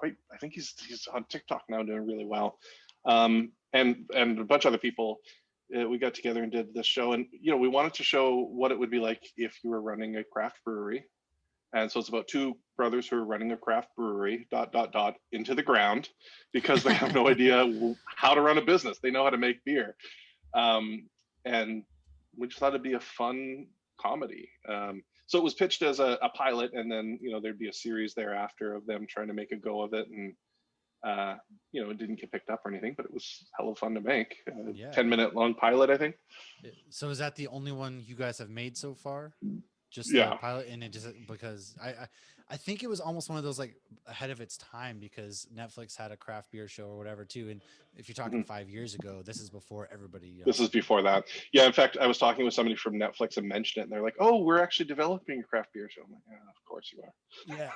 I think he's on TikTok now doing really well. And a bunch of other people. We got together and did this show, and we wanted to show what it would be like if you were running a craft brewery. And so it's about two brothers who are running a craft brewery into the ground because they have no idea how to run a business. They know how to make beer, and we just thought it'd be a fun comedy. So it was pitched as a pilot, and then there'd be a series thereafter of them trying to make a go of it. And it didn't get picked up or anything, but it was hella fun to make. 10-minute long pilot, I think. So is that the only one you guys have made so far? Just Yeah. the pilot, and it just because I think it was almost one of those like ahead of its time, because Netflix had a craft beer show or whatever too. And if you're talking 5 years ago, this is before everybody. This is before that. Yeah, in fact, I was talking with somebody from Netflix and mentioned it, and they're like, "Oh, we're actually developing a craft beer show." I'm like, "Yeah, of course you are." Yeah,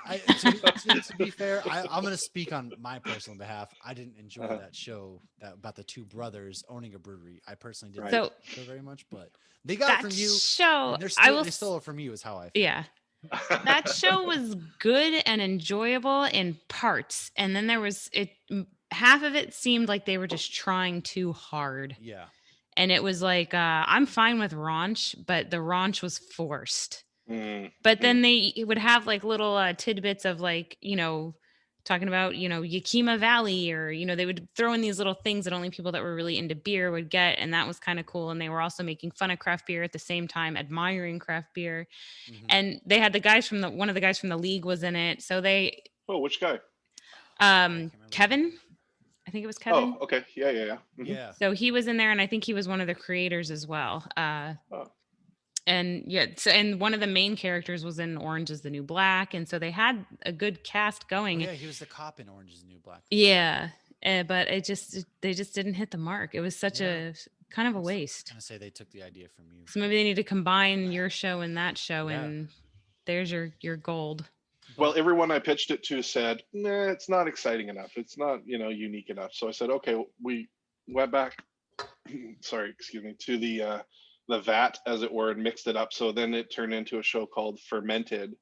to be fair, I'm going to speak on my personal behalf. I didn't enjoy that show about the two brothers owning a brewery. I personally didn't So- so very much, but they got it from you. Show And they stole it from you, is how I feel. Yeah. That show was good and enjoyable in parts, and then there was half of it seemed like they were just trying too hard. Yeah. And it was like I'm fine with raunch, but the raunch was forced. But then they would have like little tidbits of like talking about Yakima Valley, or they would throw in these little things that only people that were really into beer would get, and that was kind of cool. And they were also making fun of craft beer at the same time, admiring craft beer. And they had the guys from one of the guys from the league was in it. So they which guy? Kevin, I think it was Kevin. Oh, okay. Yeah. Yeah. So he was in there, and I think he was one of the creators as well. And and one of the main characters was in Orange is the New Black, and so they had a good cast going. Yeah, he was the cop in Orange is the New Black. Yeah, but they just didn't hit the mark. It was such a kind of a waste. I'm gonna say they took the idea from you. So maybe they need to combine your show and that show, and there's your gold. Well, everyone I pitched it to said, "Nah, it's not exciting enough. It's not unique enough." So I said, "Okay." We went back. Sorry, excuse me, to the vat, as it were, and mixed it up. So then it turned into a show called Fermented,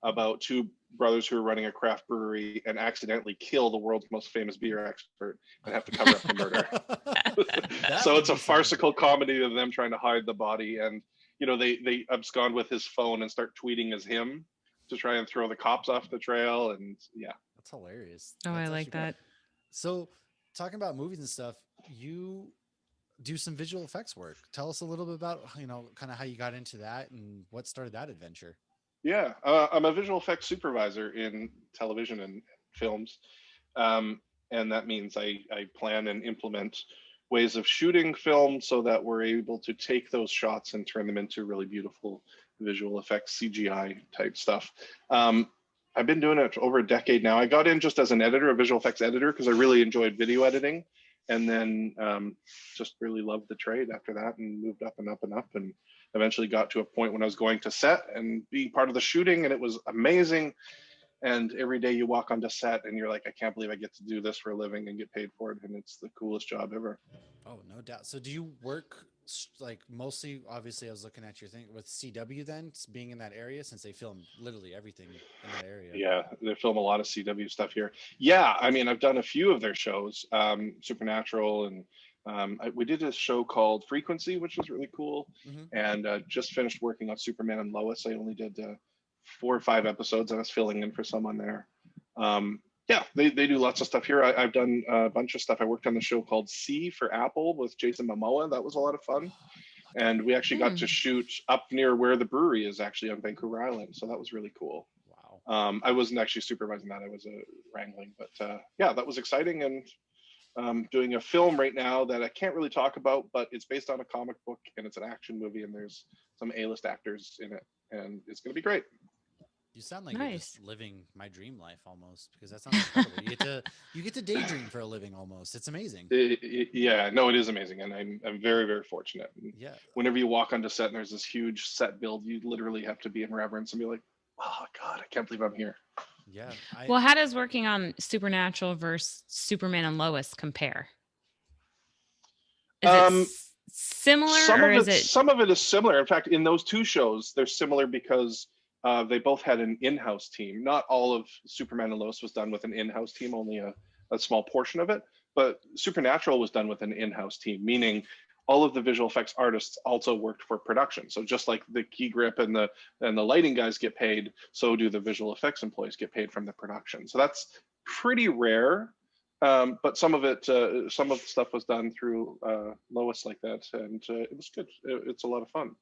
about two brothers who are running a craft brewery and accidentally kill the world's most famous beer expert and have to cover up the murder. So it's a farcical comedy of them trying to hide the body. And, they abscond with his phone and start tweeting as him to try and throw the cops off the trail. And yeah. That's hilarious. Oh, That's I like that. Cool. So talking about movies and stuff, you do some visual effects work. Tell us a little bit about, kind of how you got into that and what started that adventure. Yeah, I'm a visual effects supervisor in television and films. And that means I plan and implement ways of shooting film so that we're able to take those shots and turn them into really beautiful visual effects, CGI type stuff. I've been doing it for over a decade now. I got in just as an editor, a visual effects editor, because I really enjoyed video editing. And then just really loved the trade after that, and moved up and up and up, and eventually got to a point when I was going to set and being part of the shooting, and it was amazing. And every day you walk onto set and you're like, I can't believe I get to do this for a living and get paid for it. And it's the coolest job ever. Oh, no doubt. So do you work like mostly, obviously I was looking at your thing with CW then, being in that area, since they film literally everything in that area? Yeah, they film a lot of CW stuff here. Yeah, I mean, I've done a few of their shows, Supernatural, and we did a show called Frequency, which was really cool. And just finished working on Superman and Lois. I only did 4 or 5 episodes. I was filling in for someone there. Yeah, they do lots of stuff here. I've done a bunch of stuff. I worked on the show called C for Apple with Jason Momoa. That was a lot of fun. And we actually got to shoot up near where the brewery is, actually on Vancouver Islands. So that was really cool. Wow. I wasn't actually supervising that. I was wrangling. But yeah, that was exciting. And doing a film right now that I can't really talk about, but it's based on a comic book and it's an action movie and there's some A-list actors in it and it's going to be great. You sound like you're Nice. just living my dream life almost, because that sounds incredible. You get to daydream for a living almost. It's amazing. Yeah, no, it is amazing, and I'm very, very fortunate. And Yeah. whenever you walk onto set and there's this huge set build, you literally have to be in reverence and be like, "Oh God, I can't believe I'm here." Yeah. Well, how does working on Supernatural versus Superman and Lois compare? Is it similar, or is it? Some of it is similar. In fact, in those two shows, they're similar because they both had an in-house team. Not all of Superman and Lois was done with an in-house team, only a small portion of it. But Supernatural was done with an in-house team, meaning all of the visual effects artists also worked for production. So just like the key grip and the lighting guys get paid, so do the visual effects employees get paid from the production. So that's pretty rare. But some of the stuff was done through Lois like that, and it was good. It's a lot of fun.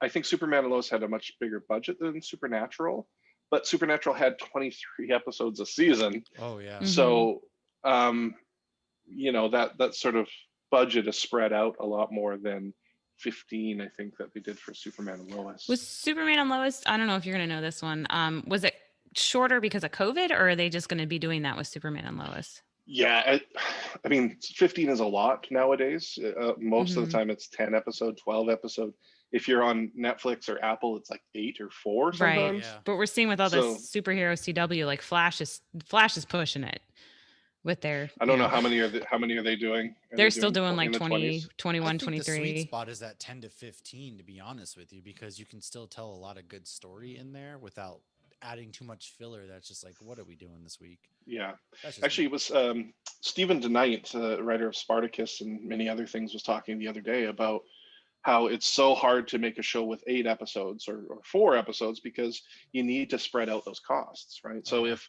I think Superman and Lois had a much bigger budget than Supernatural, but Supernatural had 23 episodes a season. Oh yeah. So that sort of budget is spread out a lot more than 15, I think, that they did for Superman and Lois. Was Superman and Lois, I don't know if you're going to know this one, was it shorter because of COVID, or are they just going to be doing that with Superman and Lois? Yeah, I mean, 15 is a lot nowadays. Most of the time it's 10 episode, 12 episode. If you're on Netflix or Apple, it's like 8 or 4 sometimes. Right. Yeah. But we're seeing with all this superhero CW, like Flash is pushing it with their. I don't know how many are they doing? They're still doing like 20, 21, I think 23. The sweet spot is at 10 to 15, to be honest with you, because you can still tell a lot of good story in there without adding too much filler. That's just like, what are we doing this week? Yeah, actually, it was Stephen DeKnight, writer of Spartacus and many other things, was talking the other day about how it's so hard to make a show with 8 episodes or 4 episodes because you need to spread out those costs, right? So if,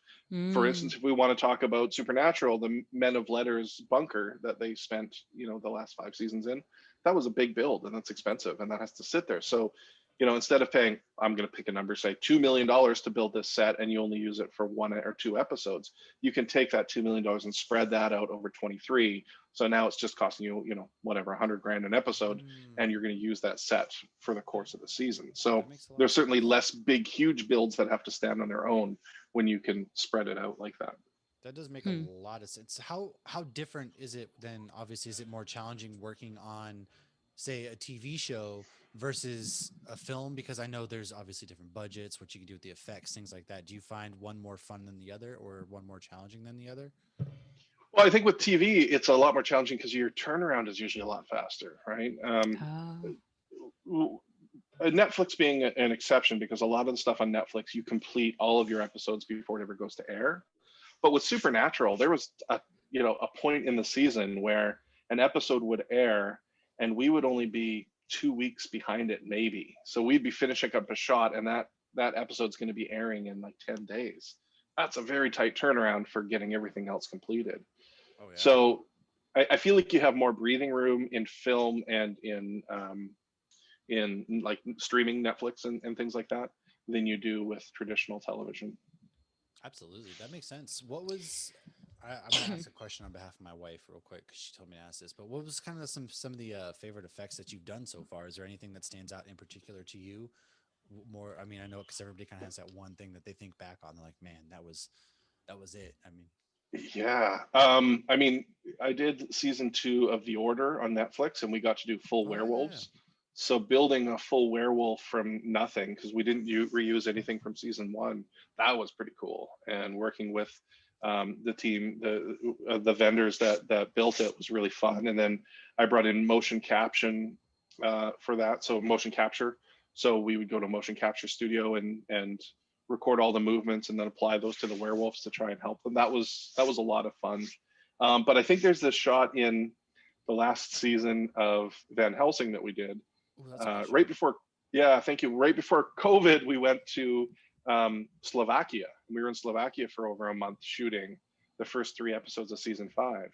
for instance, if we want to talk about Supernatural, the Men of Letters bunker that they spent, the last 5 seasons in, that was a big build and that's expensive and that has to sit there. So, instead of paying, I'm going to pick a number, say $2 million to build this set and you only use it for 1 or 2 episodes, you can take that $2 million and spread that out over 23. So now it's just costing you, whatever, $100,000 an episode, and you're going to use that set for the course of the season. So there's certainly less big, huge builds that have to stand on their own when you can spread it out like that. That does make a lot of sense. How different is it then? Obviously, is it more challenging working on, say, a TV show versus a film? Because I know there's obviously different budgets, what you can do with the effects, things like that. Do you find one more fun than the other or one more challenging than the other? Well, I think with TV, it's a lot more challenging because your turnaround is usually a lot faster, right? Netflix being an exception, because a lot of the stuff on Netflix, you complete all of your episodes before it ever goes to air. But with Supernatural, there was a point in the season where an episode would air and we would only be 2 weeks behind it, maybe. So we'd be finishing up a shot and that episode's going to be airing in like 10 days. That's a very tight turnaround for getting everything else completed. Oh, yeah. So I feel like you have more breathing room in film and in like streaming Netflix and things like that than you do with traditional television. Absolutely. That makes sense. What was, I'm going to ask a question on behalf of my wife real quick, because she told me to ask this, but what was kind of some of the favorite effects that you've done so far? Is there anything that stands out in particular to you? More, I mean, I know because everybody kind of has that one thing that they think back on. They're like, man, that was it. I mean, yeah. I mean, I did season 2 of The Order on Netflix, and we got to do full werewolves. Yeah. So building a full werewolf from nothing, because we didn't reuse anything from season 1, that was pretty cool. And working with the team, the vendors that built it, was really fun. And then I brought in motion caption for that, so motion capture. So we would go to motion capture studio and record all the movements and then apply those to the werewolves to try and help them. That was a lot of fun. But I think there's this shot in the last season of Van Helsing that we did right before. Yeah, thank you. Right before COVID, we went to Slovakia. We were in Slovakia for over a month shooting the first 3 episodes of season 5.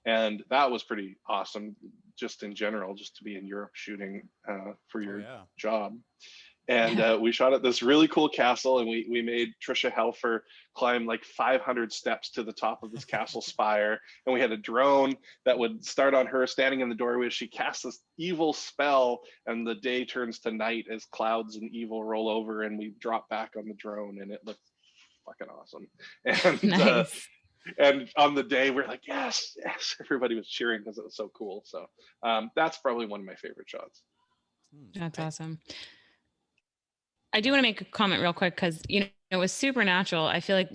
And that was pretty awesome, just in general, just to be in Europe shooting for your job. And we shot at this really cool castle, and we made Trisha Helfer climb like 500 steps to the top of this castle spire. And we had a drone that would start on her standing in the doorway. She casts this evil spell, and the day turns to night as clouds and evil roll over, and we drop back on the drone, and it looked fucking awesome. And Nice. and on the day we're like, yes, yes, everybody was cheering because it was so cool. So that's probably one of my favorite shots. That's awesome. I do want to make a comment real quick because, with Supernatural, I feel like,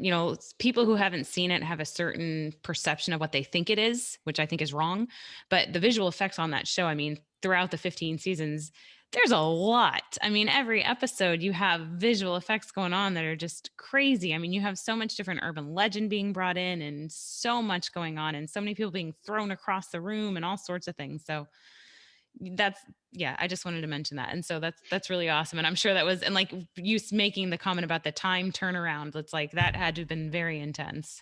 people who haven't seen it have a certain perception of what they think it is, which I think is wrong. But the visual effects on that show, I mean, throughout the 15 seasons, there's a lot. I mean, every episode you have visual effects going on that are just crazy. I mean, you have so much different urban legend being brought in and so much going on and so many people being thrown across the room and all sorts of things. So I just wanted to mention that. And so that's really awesome. And I'm sure that was, and like you making the comment about the time turnaround, it's like that had to have been very intense.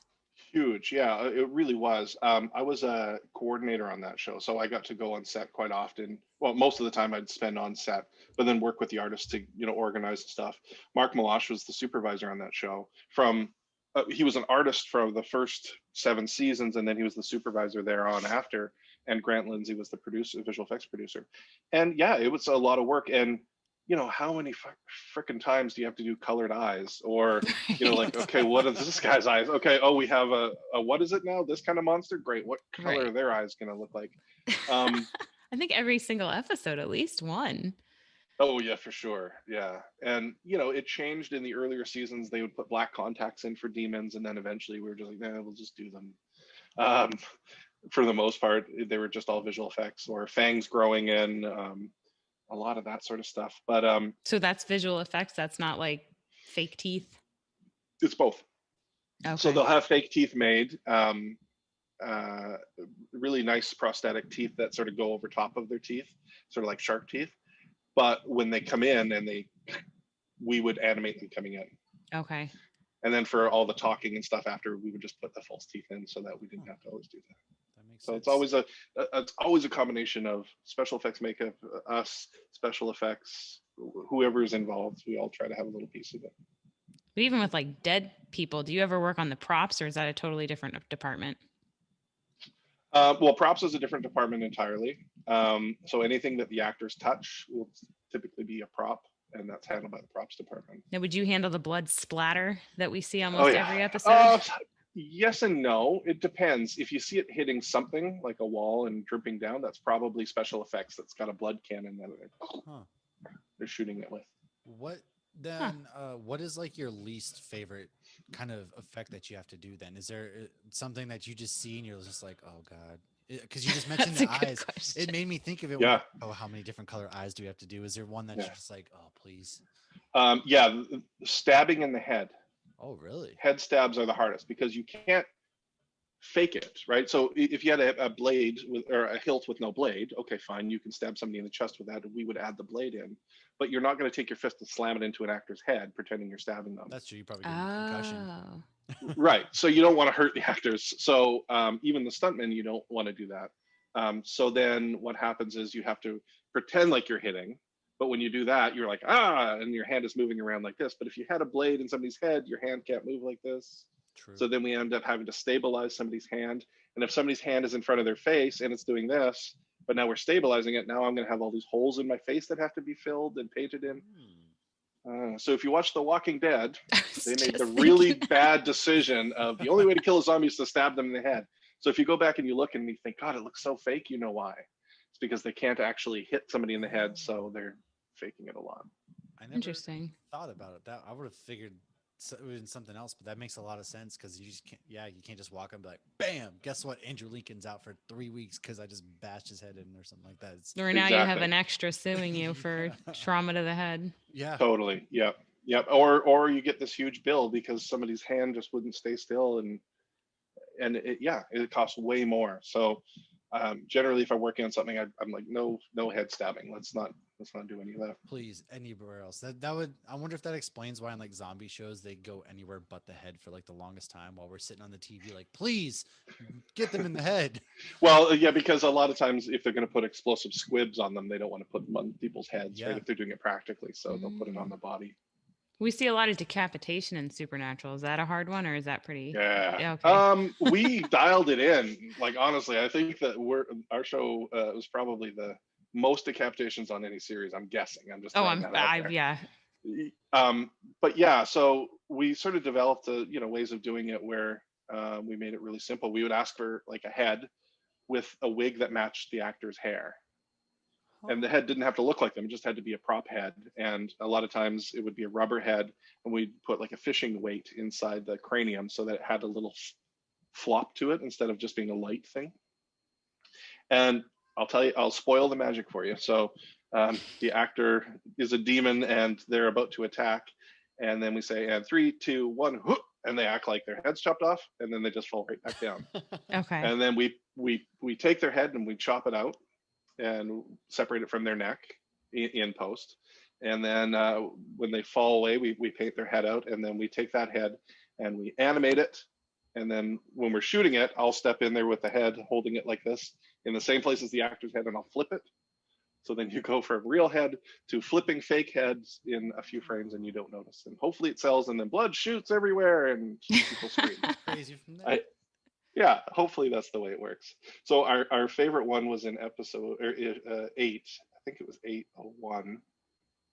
Huge. Yeah, it really was. I was a coordinator on that show, so I got to go on set quite often. Well, most of the time I'd spend on set, but then work with the artists to, organize the stuff. Mark Malash was the supervisor on that show. He was an artist for the first 7 seasons, and then he was the supervisor there on after. And Grant Lindsay was the visual effects producer. And yeah, it was a lot of work. And how many freaking times do you have to do colored eyes? Or, like, okay, what are this guy's eyes? Okay, oh, we have a what is it now? This kind of monster? Great. What color are their eyes going to look like? I think every single episode, at least one. Oh, yeah, for sure. Yeah. And, it changed in the earlier seasons. They would put black contacts in for demons. And then eventually we were just like, nah, we'll just do them. For the most part, they were just all visual effects or fangs growing in. A lot of that sort of stuff. But so that's visual effects. That's not like fake teeth. It's both. Okay. So they'll have fake teeth made, really nice prosthetic teeth that sort of go over top of their teeth, sort of like shark teeth. But when they come in, we would animate them coming in. Okay. And then for all the talking and stuff after, we would just put the false teeth in so that we didn't have to always do that. So it's always a combination of special effects makeup, us, special effects, whoever is involved. We all try to have a little piece of it. But even with like dead people, do you ever work on the props, or is that a totally different department? Well, props is a different department entirely. So anything that the actors touch will typically be a prop, and that's handled by the props department. Now, would you handle the blood splatter that we see almost every episode? Yes and no. It depends. If you see it hitting something like a wall and dripping down, that's probably special effects. That's got a blood cannon that they're shooting it with. What then? What is like your least favorite kind of effect that you have to do? Then is there something that you just see and you're just like, oh god? Because you just mentioned the eyes. Question. It made me think of it. Yeah. How many different color eyes do we have to do? Is there one that you're just like, oh please? Yeah, stabbing in the head. Oh, really? Head stabs are the hardest because you can't fake it, right? So if you had a blade or a hilt with no blade, okay, fine, you can stab somebody in the chest with that, and we would add the blade in. But you're not going to take your fist and slam it into an actor's head pretending you're stabbing them. That's true. You probably get a concussion. Right. So you don't want to hurt the actors. So even the stuntmen, you don't want to do that. So then what happens is you have to pretend like you're hitting. But when you do that, you're like, and your hand is moving around like this. But if you had a blade in somebody's head, your hand can't move like this. True. So then we end up having to stabilize somebody's hand. And if somebody's hand is in front of their face and it's doing this, but now we're stabilizing it, now I'm going to have all these holes in my face that have to be filled and painted in. So if you watch The Walking Dead, they made the really bad decision of the only way to kill a zombie is to stab them in the head. So if you go back and you look and you think, God, it looks so fake, you know why. It's because they can't actually hit somebody in the head, so they're faking it a lot. I never Interesting. thought about it. That I would have figured it was something else, but that makes a lot of sense because you just can't. Yeah, you can't just walk up and be like, "Bam! Guess what? Andrew Lincoln's out for 3 weeks because I just bashed his head in or something like that." Or now you have an extra suing you for trauma to the head. Yeah, totally. Yep. Or you get this huge bill because somebody's hand just wouldn't stay still, and it costs way more. So generally, if I'm working on something, I'm like, no head stabbing. Let's not let's not do any of that. Please, anywhere else. That would. I wonder if that explains why in like zombie shows they go anywhere but the head for like the longest time while we're sitting on the TV. Like, please get them in the head. Well, yeah, because a lot of times if they're going to put explosive squibs on them, they don't want to put them on people's heads, right? Yeah. If they're doing it practically, so they'll put it on the body. We see a lot of decapitation in Supernatural. Is that a hard one, or is that pretty? Yeah. Okay. We dialed it in. Like honestly, I think that our show was probably the most decapitations on any series. I'm guessing. I'm just throwing that out there. Yeah. But yeah, so we sort of developed ways of doing it where we made it really simple. We would ask for like a head with a wig that matched the actor's hair. And the head didn't have to look like them, it just had to be a prop head. And a lot of times it would be a rubber head, and we'd put like a fishing weight inside the cranium so that it had a little flop to it instead of just being a light thing. And I'll tell you, I'll spoil the magic for you. So the actor is a demon and they're about to attack. And then we say, and 3, 2, 1, whoop, and they act like their head's chopped off, and then they just fall right back down. Okay. And then we take their head and we chop it out and separate it from their neck in post. And then when they fall away, we paint their head out, and then we take that head and we animate it. And then when we're shooting it, I'll step in there with the head, holding it like this in the same place as the actor's head, and I'll flip it. So then you go from real head to flipping fake heads in a few frames, and you don't notice. And hopefully it sells, and then blood shoots everywhere, and people scream. Crazy from there. Yeah, hopefully that's the way it works. So our favorite one was in episode 8. I think it was 801,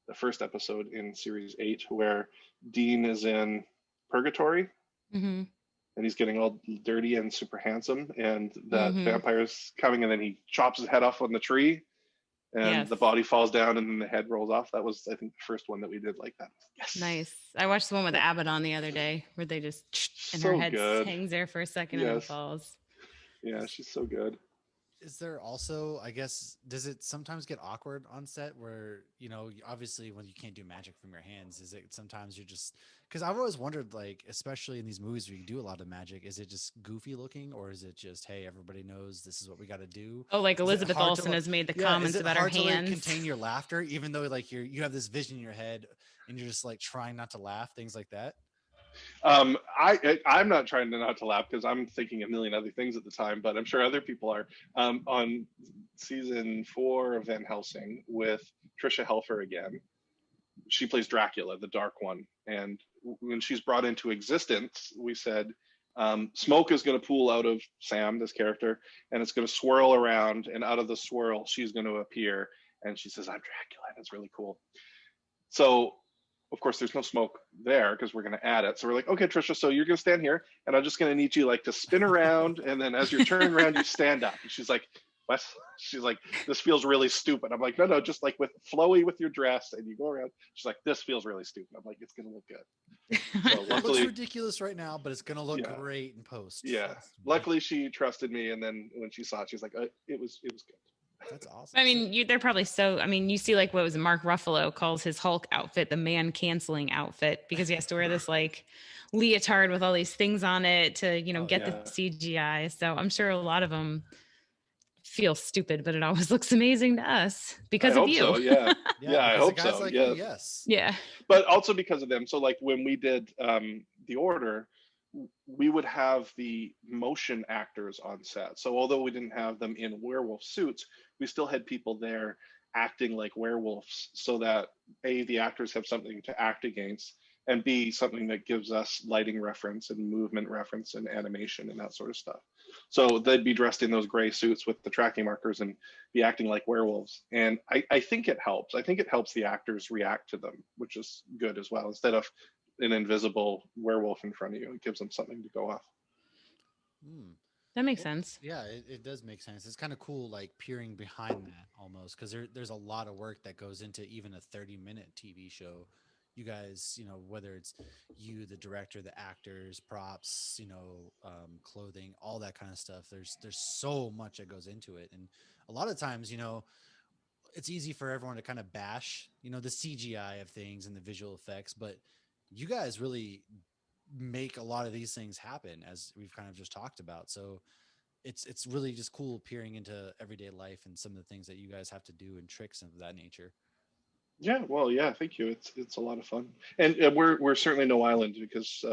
the first episode in series 8, where Dean is in purgatory, and he's getting all dirty and super handsome, and that vampire's coming, and then he chops his head off on the tree, and the body falls down, and then the head rolls off. That was, I think, the first one that we did like that. Yes. Nice. I watched the one with Abaddon the other day where they just and her head hangs there for a second and then falls. Yeah, she's so good. Is there also, I guess, does it sometimes get awkward on set where, obviously when you can't do magic from your hands, is it sometimes you're just, because I've always wondered, like, especially in these movies where you do a lot of magic, is it just goofy looking, or is it just, hey, everybody knows this is what we got to do? Oh, like Elizabeth Olsen has made the comments about her hands. Like, contain your laughter, even though like you have this vision in your head and you're just like trying not to laugh, things like that? I'm not trying to not to laugh because I'm thinking a million other things at the time, but I'm sure other people are. On season 4 of Van Helsing with Trisha Helfer again, she plays Dracula, the dark one. And when she's brought into existence, we said smoke is going to pool out of Sam, this character, and it's going to swirl around, and out of the swirl, she's going to appear. And she says, I'm Dracula. And it's really cool. So of course, there's no smoke there because we're going to add it. So we're like, okay, Trisha, so you're going to stand here, and I'm just going to need you like to spin around, and then as you're turning around, you stand up. And she's like, what? She's like, this feels really stupid. I'm like, no, just like with flowy with your dress, and you go around. She's like, this feels really stupid. I'm like, it's going to look good. So luckily, it looks ridiculous right now, but it's going to look great in post. Yeah. Luckily, she trusted me, and then when she saw it, she's like, it was good. That's awesome. I mean, they're probably so. I mean, you see, like, what was it? Mark Ruffalo calls his Hulk outfit the man canceling outfit because he has to wear this like leotard with all these things on it to, get the CGI. So I'm sure a lot of them feel stupid, but it always looks amazing to us because of you. So, yeah, I hope so. Like yeah. You, yes. Yeah. But also because of them. So, like when we did The Order, we would have the motion actors on set. So although we didn't have them in werewolf suits, we still had people there acting like werewolves so that A, the actors have something to act against, and B, something that gives us lighting reference and movement reference and animation and that sort of stuff. So they'd be dressed in those gray suits with the tracking markers and be acting like werewolves. And I think it helps. I think it helps the actors react to them, which is good as well. Instead of an invisible werewolf in front of you, it gives them something to go off. That makes sense. Yeah, it does make sense. It's kind of cool, like peering behind that almost, because there's a lot of work that goes into even a 30-minute TV show. You guys, whether it's you, the director, the actors, props, clothing, all that kind of stuff. There's so much that goes into it, and a lot of times, it's easy for everyone to kind of bash, the CGI of things and the visual effects, but you guys really make a lot of these things happen, as we've kind of just talked about. So it's really just cool peering into everyday life and some of the things that you guys have to do and tricks of that nature. Yeah, well, yeah, thank you. It's a lot of fun, and we're certainly no island because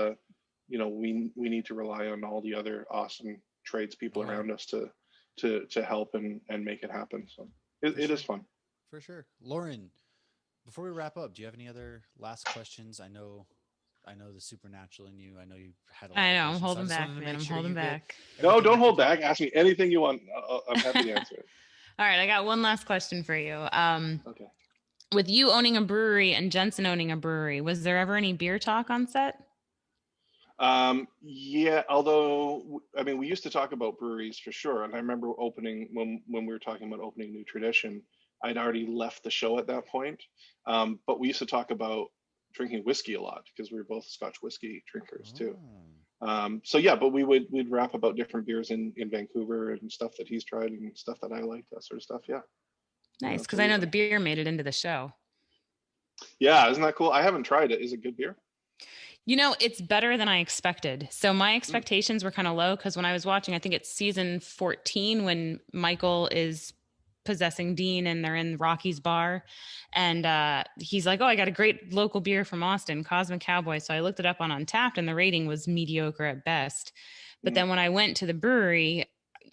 we need to rely on all the other awesome tradespeople Oh yeah, around us to help and make it happen. So for it is sure, fun. for sure. Lauren, before we wrap up, do you have any other last questions? I know the supernatural in you. I know you had a lot I of know. I'm questions, so I holding just wanted back, to man. make I'm sure holding you get back. No, everything don't you hold could. back. Ask me anything you want. I'm happy to answer it. All right, I got one last question for you. Okay. With you owning a brewery and Jensen owning a brewery, was there ever any beer talk on set? Yeah, although I mean, we used to talk about breweries for sure, and I remember opening when we were talking about opening New Tradition. I'd already left the show at that point, but we used to talk about drinking whiskey a lot because we were both Scotch whiskey drinkers too. Oh, So yeah, but we'd rap about different beers in Vancouver and stuff that he's tried and stuff that I liked, that sort of stuff. Yeah, Nice, because I know the absolutely. beer made it into the show. Yeah, isn't that cool? I haven't tried it. Is it good beer? You know, it's better than I expected. So my Mm, expectations were kind of low because when I was watching, I think it's season 14 when Michael is possessing Dean and they're in Rocky's bar. And he's like, "Oh, I got a great local beer from Austin, Cosmic Cowboy." So I looked it up on Untapped and the rating was mediocre at best. But mm. then when I went to the brewery,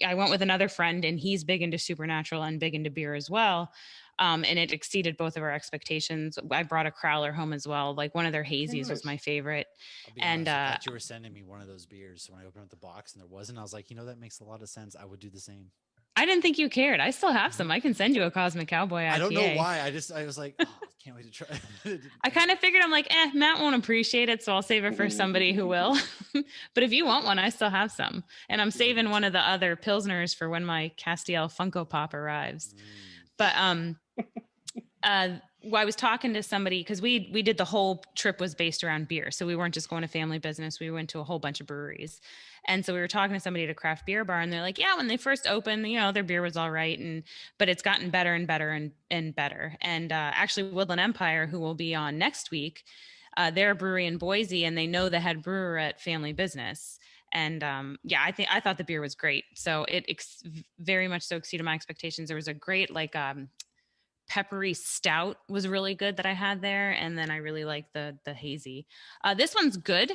I went with another friend and he's big into supernatural and big into beer as well. And it exceeded both of our expectations. I brought a crowler home as well. Like one of their Oh, hazies was my nice. favorite. I'll be And honest. I thought you were sending me one of those beers. So when I opened up the box and there wasn't, I was like, that makes a lot of sense. I would do the same. I didn't think you cared. I still have some. I can send you a Cosmic Cowboy I don't know IPA. why. I was like, oh, I can't wait to try. I kind of figured I'm like, Matt won't appreciate it, so I'll save it for somebody who will. But if you want one, I still have some. And I'm You'll give saving it one to of me. the other Pilsners for when my Castiel Funko Pop arrives. Mm. But well, I was talking to somebody because we did the whole trip was based around beer. So we weren't just going to family business. We went to a whole bunch of breweries. And so we were talking to somebody at a craft beer bar and they're like, yeah, when they first opened, their beer was all right. But it's gotten better and better and better. And actually Woodland Empire, who will be on next week, they're a brewery in Boise and they know the head brewer at family business. And yeah, I thought the beer was great. So it very much so exceeded my expectations. There was a great peppery stout was really good that I had there, and then I really like the hazy. This one's good.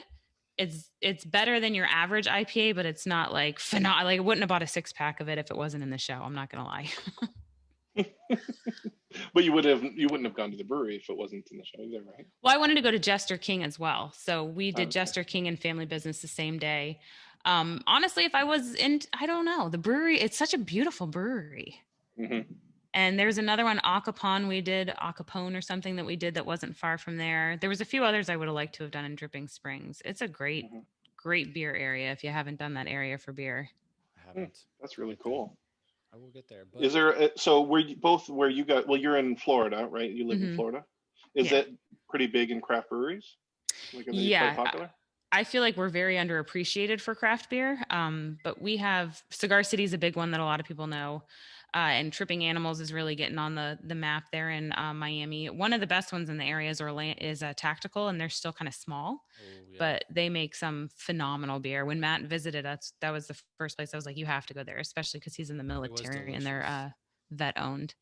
It's better than your average IPA, but it's not like phenomenal. Like I wouldn't have bought a 6-pack of it if it wasn't in the show. I'm not gonna lie. But you wouldn't have gone to the brewery if it wasn't in the show either, right? Well, I wanted to go to Jester King as well, so we did Okay. Jester King and Family Business the same day. Honestly, if I was in, I don't know, the brewery. It's such a beautiful brewery. Hmm. And there's another one, Acapone, we did Acapone or something that we did that wasn't far from there. There was a few others I would have liked to have done in Dripping Springs. It's a great, Hmm. great beer area if you haven't done that area for beer. I haven't. That's I'll really get there. cool. I will get there. But Is there so where you got well, you're in Florida, right? You live in Hmm. Florida. Is Yeah. it pretty big in craft breweries? Like, are they quite Yeah. popular? I feel like we're very underappreciated for craft beer. But we have Cigar City is a big one that a lot of people know. And Tripping Animals is really getting on the map there in Miami. One of the best ones in the area is Orlando is Tactical, and they're still kind of small, oh yeah, but they make some phenomenal beer. When Matt visited us, that was the first place I was like, you have to go there, especially because he's in the it was military and they're delicious. vet owned.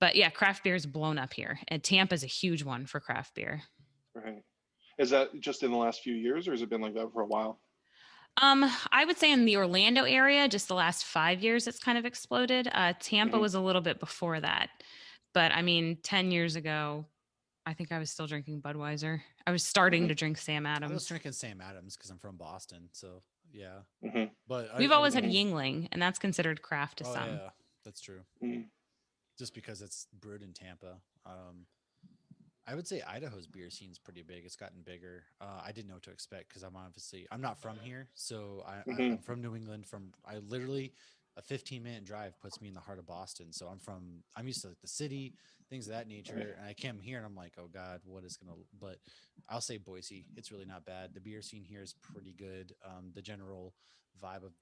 But yeah, craft beer is blown up here, and Tampa's a huge one for craft beer. Right. Is that just in the last few years, or has it been like that for a while? I would say in the Orlando area, just the last 5 years, it's kind of exploded. Tampa Hmm. was a little bit before that, but I mean, 10 years ago, I think I was still drinking Budweiser. I was starting Hmm. to drink Sam I was Adams. drinking Sam Adams because I'm from Boston. So yeah, Hmm. but We've I always would. had Hmm. Yingling, and that's considered craft to Oh some. yeah, that's true. Hmm. Just because it's brewed in Tampa. I would say Idaho's beer scene's pretty big. It's gotten bigger. I didn't know what to expect because I'm not from here, so Hmm. I'm from New England. I literally a 15-minute drive puts me in the heart of Boston. So I'm used to like the city, things of that Right. nature. And I came here and I'm like, oh God, what is gonna? But I'll say Boise. It's really not bad. The beer scene here is pretty good. The general vibe of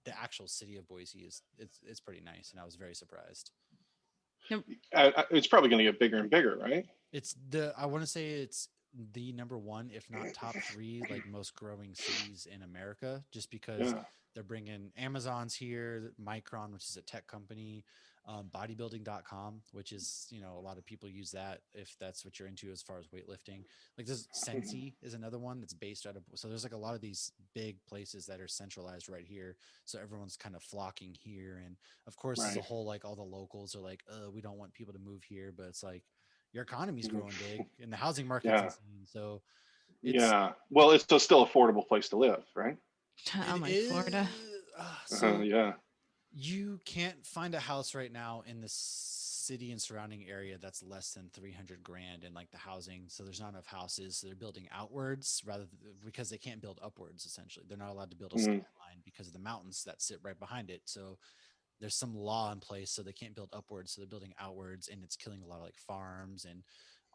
the actual city of Boise it's pretty nice, and I was very surprised. No, It's probably going to get bigger and bigger, right? I want to say it's the number one, if not top three, like most growing cities in America, just because Yeah. they're bringing Amazon's here, Micron, which is a tech company. bodybuilding.com, which is, a lot of people use that if that's what you're into as far as weightlifting. Like there's Sensi is another one that's based out of, so there's like a lot of these big places that are centralized right here. So everyone's kind of flocking here. And of course, there's a Right. whole, like all the locals are like, we don't want people to move here, but it's like your economy's growing big and the housing market's Yeah. insane. So it's, Yeah. Well, it's a still affordable place to live, right? Oh it my is, Florida. so Yeah. you can't find a house right now in the city and surrounding area that's less than 300 grand in like the housing. So there's not enough houses. So they're building outwards because they can't build upwards. Essentially, they're not allowed to build a Mhm. skyline because of the mountains that sit right behind it. So there's some law in place, so they can't build upwards. So they're building outwards, and it's killing a lot of like farms and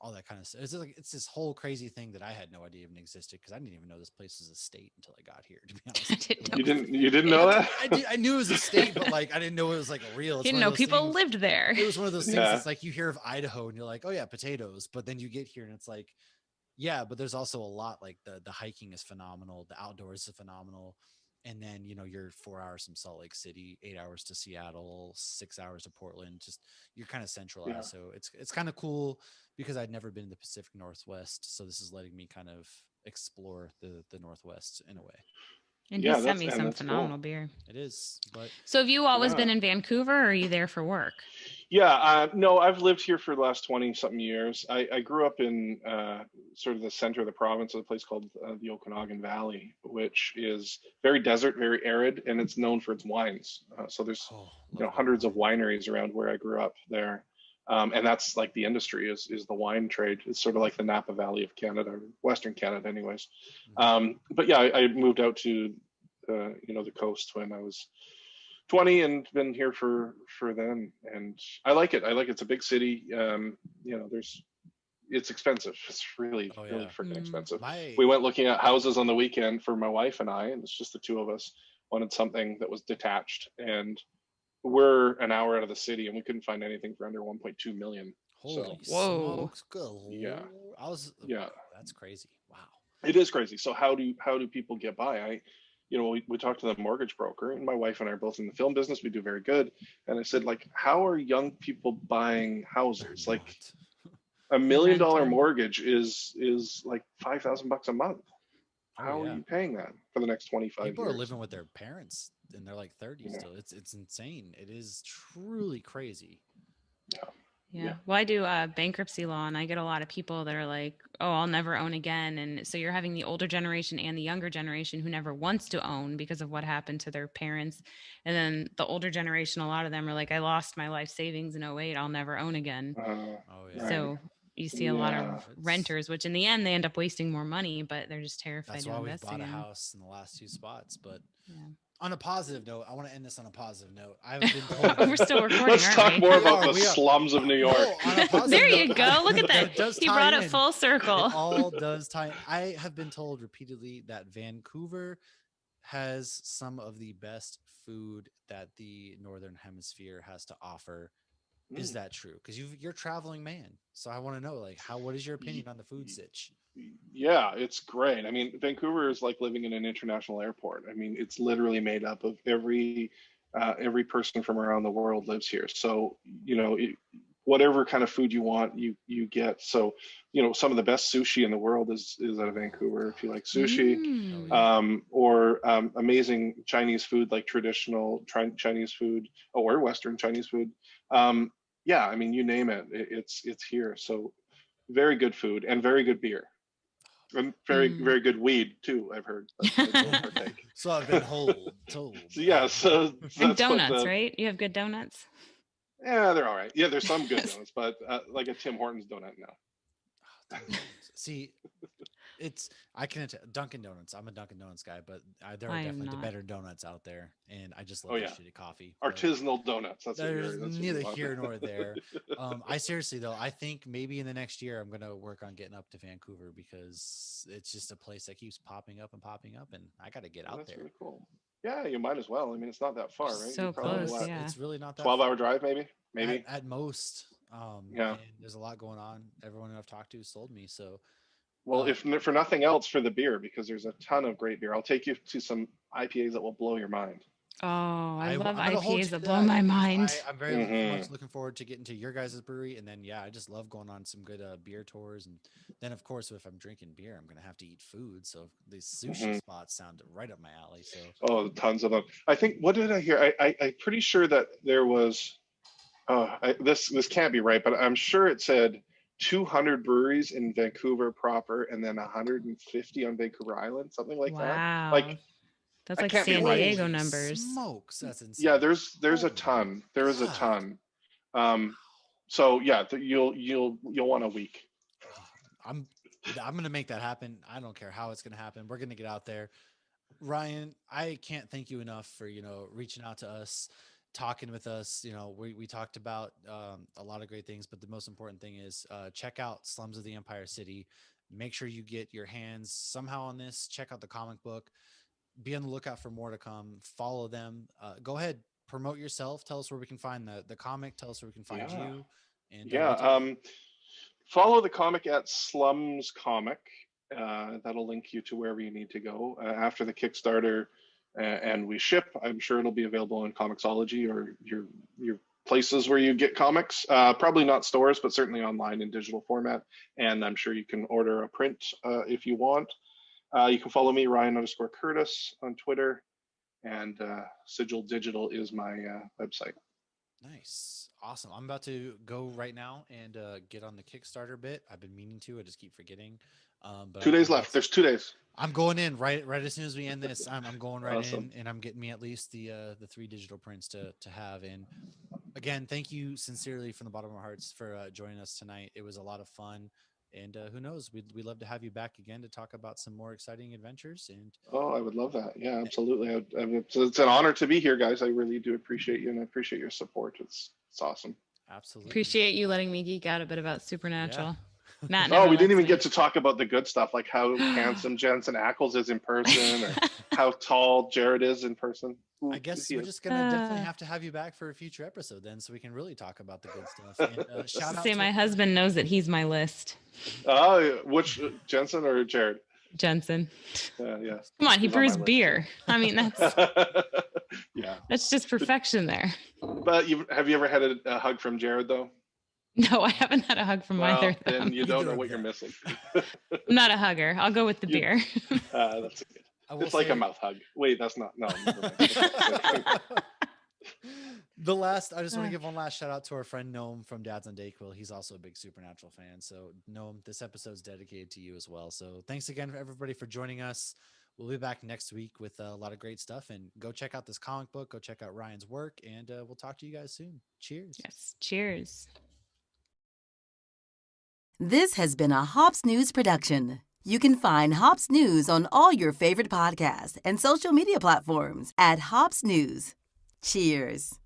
all that kind of stuff. It's this whole crazy thing that I had no idea even existed because I didn't even know this place was a state until I got here. To be honest, I didn't know. You didn't know that? I knew it was a state, but like I didn't know it was like real. It's Didn't one of know those people things, lived there. it was one of those things Yeah. that's like you hear of Idaho and you're like, oh yeah, potatoes, but then you get here and it's like, yeah, but there's also a lot, like the hiking is phenomenal, the outdoors is phenomenal, and then you're 4 hours from Salt Lake City, 8 hours to Seattle, 6 hours to Portland. Just you're kind of centralized, Yeah. so it's kind of cool because I'd never been in the Pacific Northwest, so this is letting me kind of explore the Northwest in a way. And he Yeah, sent me some that's phenomenal cool. beer. It is, but So have you always Yeah. been in Vancouver, or are you there for work? Yeah, no, I've lived here for the last 20 something years. I grew up in sort of the center of the province, of a place called the Okanagan Valley, which is very desert, very arid, and it's known for its wines. So there's love good hundreds of wine. wineries around where I grew up there. And that's like the industry is the wine trade. It's sort of like the Napa Valley of Canada, or Western Canada anyways. But yeah, I moved out to the coast when I was 20 and been here for then, and I like it. It's a big city. It's expensive. It's really Oh really yeah, freaking expensive. my We went looking at houses on the weekend for my wife and I, and it's just the two of us. Wanted something that was detached, and we're an hour out of the city, and we couldn't find anything for under 1.2 million. holy Whoa. smokes, good. Yeah, I was yeah. That's crazy. Wow. It is crazy. So how do people get by? We talked to the mortgage broker, and my wife and I are both in the film business. We do very good. And I said, like, how are young people buying houses? They're Like not. $1 million Renting. mortgage is like $5,000 a month. Oh How are yeah. you paying that for the next 25 People years? are living with their parents in their like 30s Yeah. still. It's insane. It is truly crazy. Yeah. Well, I do bankruptcy law, and I get a lot of people that are like, oh, I'll never own again. And so you're having the older generation and the younger generation who never wants to own because of what happened to their parents. And then the older generation, a lot of them are like, I lost my life savings in '08. I'll never own again. Uh, Oh yeah. right. So you see a lot of Yeah. renters, which in the end, they end up wasting more money, but they're just terrified That's to why we've invest bought a again. house in the last two spots. But Yeah. on a positive note, I want to end this on a positive note. I've been told We're still recording, Let's aren't talk we? more We about are, the we are. slums of New York. No, on a positive There you note, go. Look at that. It does He tie brought it in. full circle. It all does tie in. I have been told repeatedly that Vancouver has some of the best food that the Northern Hemisphere has to offer. Is Mm. that true? Because you're a traveling man, so I want to know, like, what is your opinion on the food sitch? Yeah, it's great. I mean, Vancouver is like living in an international airport. I mean, it's literally made up of every person from around the world lives here. So, whatever kind of food you want, you get. So, some of the best sushi in the world is out of Vancouver. If you like sushi, Mm. Oh, yeah. or amazing Chinese food, like traditional Chinese food or Western Chinese food. Yeah, I mean, you name it, it's here. So very good food and very good beer. And very, Mm. very good weed too, I've heard. But I don't partake. So I've been told. So yeah, so And that's what donuts, right? You have good donuts? yeah, they're all right. Yeah, there's some good donuts, but like a Tim Hortons donut, no. See, I can Dunkin' Donuts. I'm a Dunkin' Donuts guy, but there are I am definitely the not. better donuts out there, and I just love Oh the yeah, shitty coffee. But artisanal donuts. there's That's what neither you want. here nor there. I seriously though, I think maybe in the next year I'm gonna work on getting up to Vancouver because it's just a place that keeps popping up, and I got to get Oh, out that's there. really cool. Yeah, you might as well. I mean, it's not that far, right? So You probably close, yeah. It's really not that 12-hour far. drive, maybe. At most. Yeah. And there's a lot going on. Everyone I've talked to sold me. So, Well, if for nothing else, for the beer, because there's a ton of great beer. I'll take you to some IPAs that will blow your mind. Oh, I love I'm gonna hold IPAs you that to blow that. my mind. I'm very Mhm. much looking forward to getting to your guys' brewery, and then I just love going on some good beer tours, and then of course if I'm drinking beer, I'm gonna have to eat food. So these sushi Mhm. spots sound right up my alley. So Oh, tons of them. I think, what did I hear? I'm pretty sure that there was, this can't be right, but I'm sure it said 200 breweries in Vancouver proper and then 150 on Vancouver Island, something like that. Wow. Like, That's I like can't be San right. Diego holy numbers. smokes, that's Yeah, insane. there's Oh a my ton. There is a god. ton. So yeah, you'll want a week. I'm I'm gonna make that happen. I don't care how it's gonna happen. We're gonna get out there. Ryan, I can't thank you enough for reaching out to us, talking with us. We talked about a lot of great things, but the most important thing is check out Slums of the Empire City. Make sure you get your hands somehow on this. Check out the comic book. Be on the lookout for more to come. Follow them. Go ahead, promote yourself. Tell us where we can find the comic. Tell us where we can find Yeah, you, and yeah. we'll take it. Follow the comic at Slums Comic. That'll link you to wherever you need to go after the Kickstarter, and we ship. I'm sure it'll be available in Comixology or your places where you get comics. Probably not stores, but certainly online in digital format. And I'm sure you can order a print if you want. You can follow me, Ryan_Curtis, on Twitter, and Sigil Digital is my website. Nice. Awesome. I'm about to go right now and get on the Kickstarter bit. I've been meaning to. I just keep forgetting. But 2 days left. There's 2 days. I'm going in right as soon as we end this. I'm going right Awesome. in, and I'm getting me at least the 3 digital prints to have. And again, thank you sincerely from the bottom of our hearts for joining us tonight. It was a lot of fun. And who knows? We'd love to have you back again to talk about some more exciting adventures. And Oh, I would love that. Yeah, absolutely. It's an honor to be here, guys. I really do appreciate you, and I appreciate your support. It's awesome. absolutely. Appreciate you letting me geek out a bit about Yeah. Supernatural. Matt Oh, never we didn't lets even me. get to talk about the good stuff, like how handsome Jensen Ackles is in person, or how tall Jared is in person. I guess we're just gonna definitely have to have you back for a future episode then, so we can really talk about the good stuff. And shout out Say to my husband knows that he's my list. Which Jensen or Jared? Jensen. Yeah. Come on, he He's on my brews list, beer. I mean, yeah. that's just perfection there. But have you ever had a hug from Jared though? No, I haven't had a hug from either Well, of them. then you don't Either know of what you're them. missing. I'm not a hugger. I'll go with the beer. That's good. I will It's like a say- mouth hug. Wait, that's not. No. Never mind. I just want to give one last shout out to our friend Noam from Dads on Dayquil. He's also a big Supernatural fan. So Noam, this episode's dedicated to you as well. So thanks again for everybody for joining us. We'll be back next week with a lot of great stuff, and go check out this comic book. Go check out Ryan's work, and we'll talk to you guys soon. Cheers. Yes. Cheers. This has been a Hops News production. You can find Hops News on all your favorite podcasts and social media platforms at Hops News. Cheers.